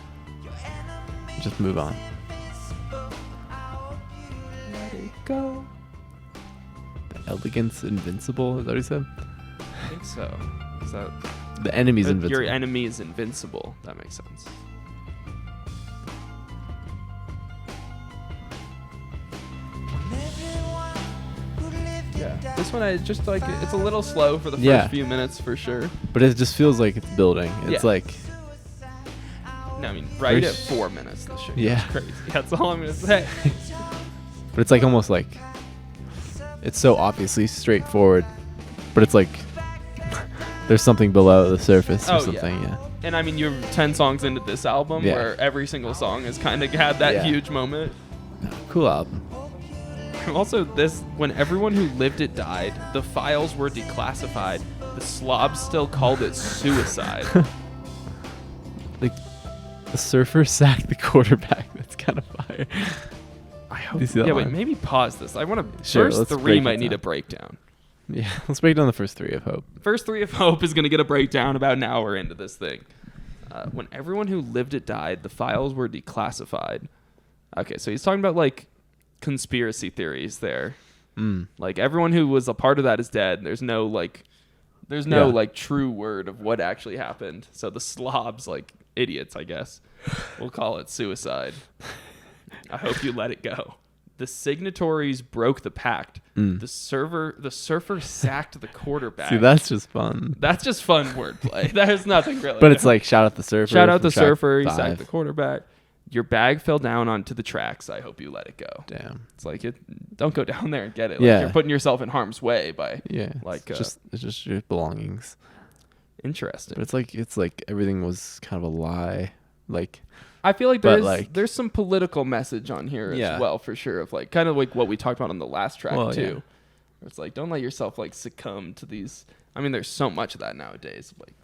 Just move on. go. The elegance invincible. Is that what he said? I think so. Is that the enemy's invincible? Your enemy is invincible. That makes sense. Yeah. This one, I just like it's a little slow for the first few minutes for sure. But it just feels like it's building. It's like. No, I mean, right at 4 minutes, this shit goes crazy. That's all I'm gonna say. But it's like almost like it's so obviously straightforward, but it's like there's something below the surface or something. Yeah. And I mean, you're 10 songs into this album where every single song has kind of had that huge moment. Cool album. Also, this, when everyone who lived it died, the files were declassified. The slobs still called it suicide. Like, the surfer sacked the quarterback. That's kind of fire. I hope. Yeah, wait, maybe pause this. I want to. Sure, first three might need a breakdown. Yeah, let's break down the first three of Hope. First three of Hope is going to get a breakdown about an hour into this thing. When everyone who lived it died, the files were declassified. Okay, so he's talking about, like, conspiracy theories there. Like, everyone who was a part of that is dead. There's no like true word of what actually happened. So the slobs, like idiots, I guess, we'll call it suicide. I hope you let it go. The signatories broke the pact. The surfer sacked the quarterback. See, that's just fun. That's just fun wordplay. There's nothing really. But it's like, shout out the surfer. Shout out the surfer. He sacked the quarterback. Your bag fell down onto the tracks. I hope you let it go. Damn. It's like, don't go down there and get it. Like, you're putting yourself in harm's way by like it's just your belongings. Interesting. But it's like everything was kind of a lie. Like, I feel like there's some political message on here as well, for sure, of like kind of like what we talked about on the last track too. Yeah. Where it's like, don't let yourself like succumb to these. I mean, there's so much of that nowadays. Like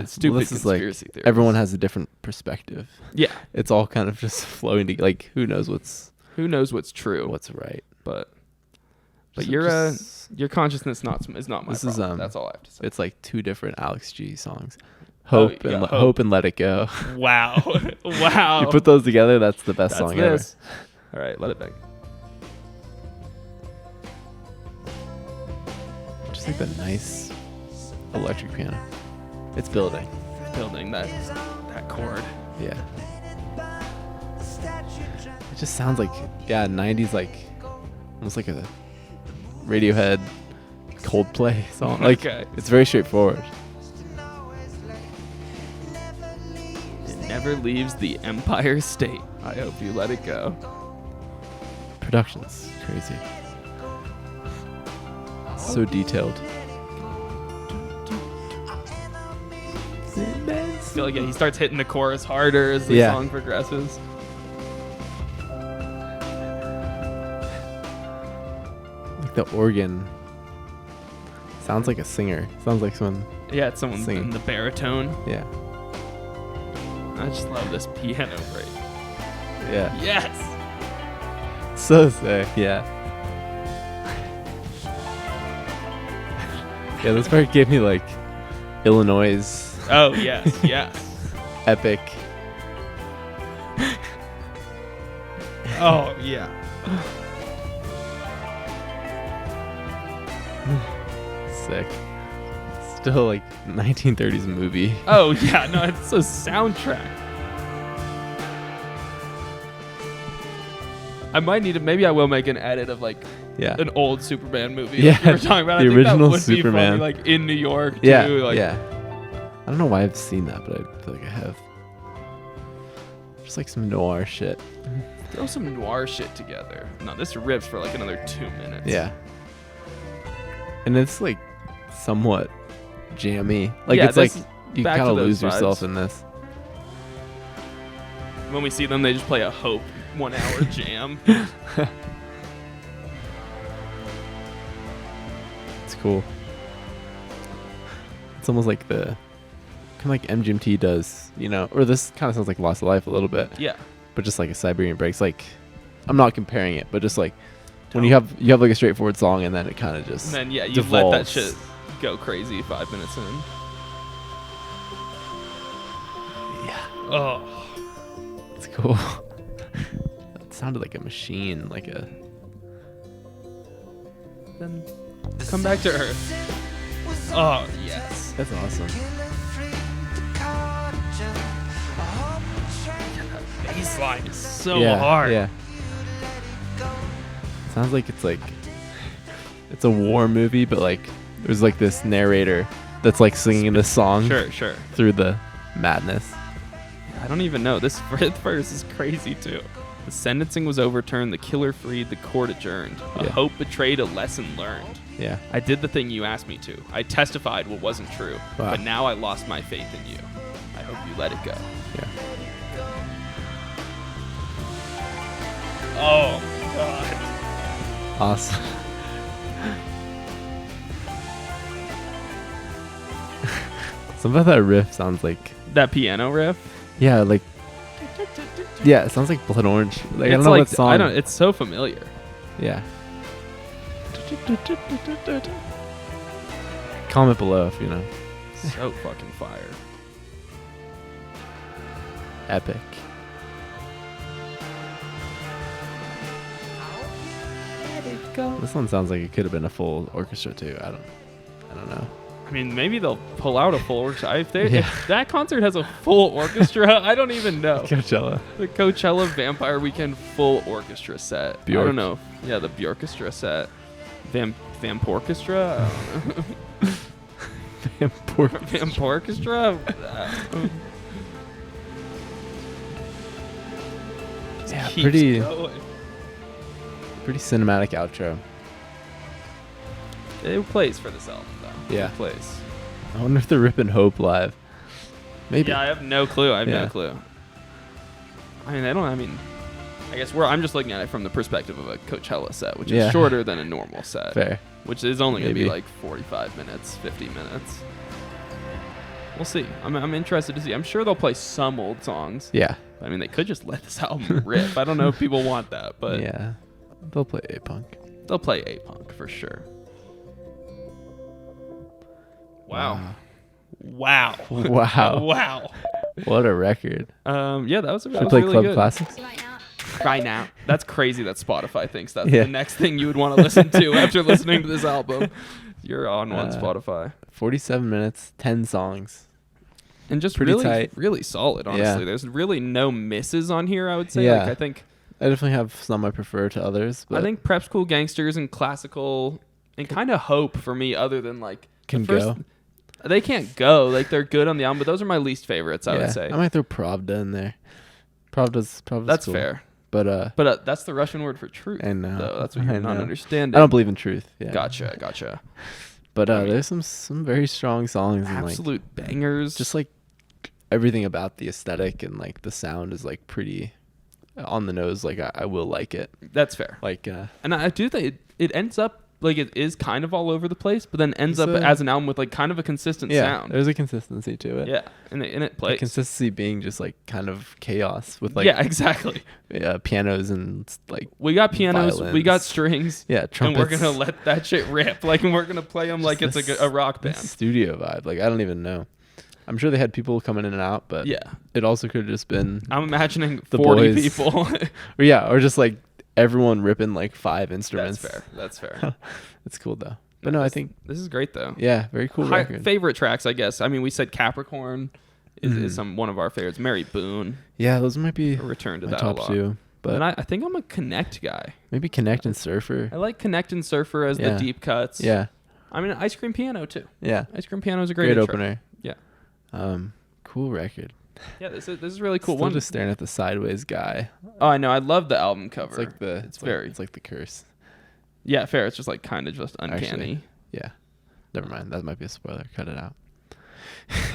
stupid conspiracy theories. Everyone has a different perspective. Yeah, it's all kind of just flowing to like who knows what's true, what's right. But your consciousness is not my problem. That's all I have to say. It's like two different Alex G songs. Hope and Let It Go. Wow. Wow. You put those together, that's the best song ever. All right, let it bang. Just like the nice electric piano. It's building. That chord. Yeah. It just sounds like 90s, like almost like a Radiohead Coldplay song. Like it's very straightforward. Never leaves the Empire State. I hope you let it go. Production's crazy. So detailed. I feel like he starts hitting the chorus harder as the song progresses. Like the organ sounds like a singer. Sounds like someone. Yeah, it's someone singing. In the baritone. Yeah. I just love this piano break. Yeah. Yes. So sick. Yeah. Yeah, this part gave me like Illinois. Oh yes, yes. Epic. Oh yeah. Sick. Still like 1930s movie. Oh yeah, no, it's a soundtrack. I might need to. Maybe I will make an edit of like an old Superman movie. Yeah, like we were talking about. The I think original that would Superman, be funny, like in New York. Too, yeah, like, yeah. I don't know why I've seen that, but I feel like I have. Just like some noir shit. Throw some noir shit together. No, this rips for like another 2 minutes. Yeah. And it's like somewhat jammy. Like it's like you kind of lose yourself in this. When we see them, they just play a Hope 1 hour jam. It's cool. It's almost like the kind of like MGMT does, you know, or this kind of sounds like Lost Life a little bit. Yeah. But just like a Siberian Breaks. Like, I'm not comparing it, but just like when you have like a straightforward song and then it kind of just and then you devolves. let that shit go crazy 5 minutes in. Yeah. Oh. It's cool. It sounded like a machine, like a then come back to Earth. Oh, yes. That's awesome. Bass line is so hard. Yeah. Sounds like it's a war movie, but like there's like this narrator that's like singing this song. Sure. Through the madness. I don't even know. This verse is crazy too. The sentencing was overturned. The killer freed. The court adjourned. A hope betrayed. A lesson learned. Yeah. I did the thing you asked me to. I testified what wasn't true. Wow. But now I lost my faith in you. I hope you let it go. Yeah. Oh my God. Awesome. Some of that riff sounds like that piano riff. Yeah, like it sounds like Blood Orange. Like, I don't know like, what song. It's so familiar. Yeah. Comment below if you know. So fucking fire. Epic. This one sounds like it could have been a full orchestra too. I don't know. I mean, maybe they'll pull out a full orchestra. If that concert has a full orchestra, I don't even know. Coachella. The Coachella Vampire Weekend full orchestra set. Bjork. I don't know. Yeah, the Bjorkestra set. Vamporchestra? Vamporchestra? Yeah, pretty cinematic outro. It plays for this album, though. Yeah. It plays. I wonder if they're ripping Hope live. Maybe. Yeah, I have no clue. No clue. I mean, I guess I'm just looking at it from the perspective of a Coachella set, which is shorter than a normal set. Fair. Which is only going to be like 45 minutes, 50 minutes. We'll see. I'm interested to see. I'm sure they'll play some old songs. Yeah. I mean, they could just let this album rip. I don't know if people want that, but yeah, they'll play A-Punk. They'll play A-Punk for sure. Wow. What a record. Yeah, that was Should we play really Club good. Classics? Right now. That's crazy that Spotify thinks that's the next thing you would want to listen to after listening to this album. You're on Spotify. 47 minutes, 10 songs. And just pretty really tight. Really solid, honestly. Yeah. There's really no misses on here, I would say. Yeah. Like, I think I definitely have some I prefer to others. But I think Prep School Gangsters and Classical and kind of Hope for me, other than like can go. They can't go. Like, they're good on the album, but those are my least favorites, I would say. I might throw Pravda in there. Pravda's That's cool. fair. But that's the Russian word for truth. I know. Though. That's what you're not understanding. I don't believe in truth. Yeah. Gotcha. But there's some very strong songs. Absolute and, like, bangers. Just like everything about the aesthetic and like the sound is like pretty on the nose. Like I will like it. That's fair. Like and I do think it ends up like it is kind of all over the place, but then ends up as an album with like kind of a consistent sound. There's a consistency to it. Yeah, and it plays. The consistency being just like kind of chaos with like exactly. Pianos and like we got pianos, violins. we got strings, trumpets. And we're gonna let that shit rip. Like, and we're gonna play them like it's like a rock band. Studio vibe. Like, I don't even know. I'm sure they had people coming in and out, but it also could have just been. I'm imagining the 40 boys. people. or just like everyone ripping like 5 instruments. That's fair. It's cool though. But no, I think this is great though. Yeah, very cool record. Favorite tracks, I guess. I mean, we said Capricorn is one of our favorites. Mary Boone. Yeah, those might be a return to my that top a lot. 2. But and I think I'm a Connect guy. Maybe Connect and Surfer. I like Connect and Surfer as the deep cuts. Yeah. I mean, Ice Cream Piano too. Yeah. Ice Cream Piano is a great opener. Yeah. Cool record. Yeah, this is really cool. Still just staring at the sideways guy. Oh, I know. I love the album cover. It's like the curse. Yeah, fair. It's just like kind of just uncanny. Actually, yeah. Never mind. That might be a spoiler. Cut it out.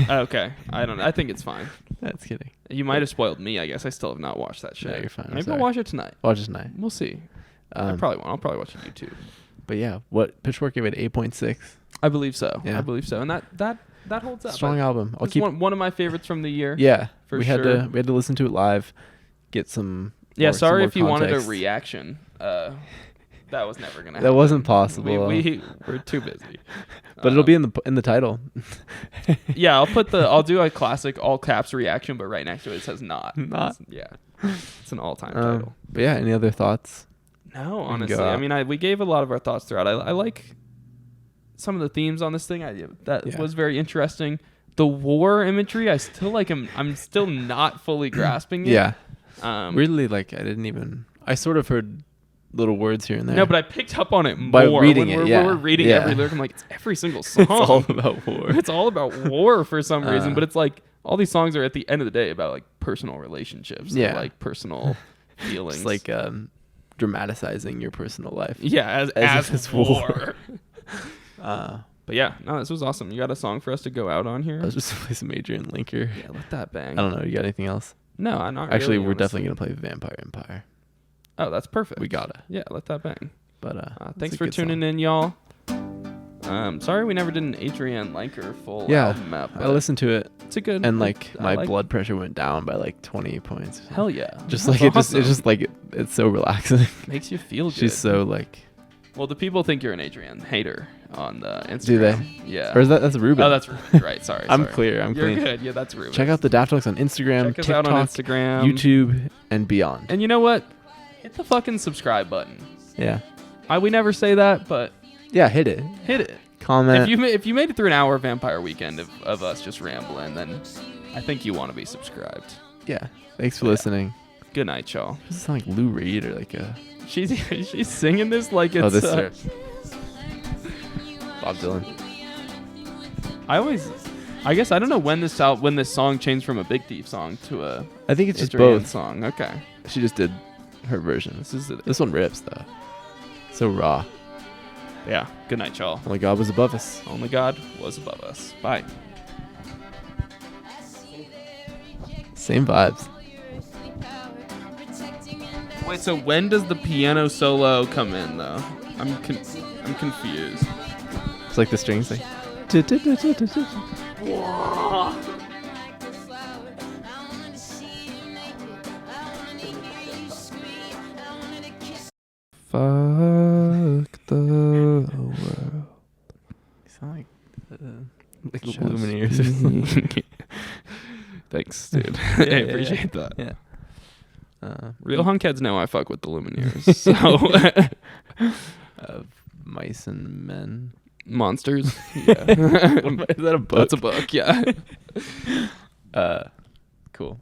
Okay. I don't know. I think it's fine. That's kidding. You might have spoiled me, I guess. I still have not watched that shit. No, you're fine. Maybe I'll watch it tonight. Watch it tonight. We'll see. I probably won't. I'll probably watch it on YouTube. But yeah, what Pitchfork gave it 8.6. I believe so. Yeah. I believe so. And that holds up. Strong album. I'll keep one of my favorites from the year. Yeah. We had to listen to it live, get some sorry if you context. wanted a reaction. That was never gonna happen. That wasn't possible. We're too busy. But it'll be in the title. Yeah, I'll do a classic all caps reaction, but right next to it says not. Not. It's an all-time title. But yeah, any other thoughts? No, honestly. I mean, we gave a lot of our thoughts throughout. I like some of the themes on this thing. That was very interesting. The war imagery, I still like. I'm still not fully grasping it. Yeah. Weirdly, like I sort of heard little words here and there. No, but I picked up on it more by reading it. When we're reading every lyric. I'm like, it's every single song. It's all about war. It's all about war for some reason. But it's like all these songs are at the end of the day about like personal relationships. Yeah. Like personal feelings. It's like dramatizing your personal life. Yeah, as it's war. But yeah, no, this was awesome. You got a song for us to go out on here? I was just play some Major and Linker. Yeah, let that bang. I don't know. You got anything else? No, I'm not. Actually, really, we're definitely gonna play Vampire Empire. Oh, that's perfect. We gotta. Yeah, let that bang. But thanks for tuning in, y'all. Sorry we never did an Adrienne Lenker full album map. I listened to it. It's a good. And like my blood pressure went down by like 20 points. Hell yeah. Just like it's just like it's so relaxing. Makes you feel good. She's so like. Well, the people think you're an Adrienne hater on the Instagram. Do they? Yeah. Or is that's Ruben? Oh, that's Ruben. Right. Sorry. I'm clear. You're clean. Good. Yeah, that's Ruben. Check out the Daft Punks on Instagram, Check us TikTok, out on Instagram, YouTube, and beyond. And you know what? Hit the fucking subscribe button. Yeah. We never say that, but yeah, hit it. Hit it. Comment. If you made it through an hour Vampire Weekend of us just rambling, then I think you want to be subscribed. Yeah. Thanks for listening. Good night, y'all. Does it sound like Lou Reed or like a? She's singing this like it's. Oh, this. Bob Dylan. I guess I don't know when this song changed from a Big Thief song to a. I think it's just Adrienne both. Song. Okay. She just did her version. This one rips though. So raw. Yeah. Good night, y'all. Only God was above us. Only God was above us. Bye. Same vibes. Wait, so when does the piano solo come in though? I'm confused. It's like the strings thing. Fuck the world. You sound like the Lumineers. Thanks, dude. I appreciate that. Yeah. Real hunkheads know I fuck with the Lumineers. So mice and men. Monsters. Yeah. Is that a book? That's a book, yeah. Cool.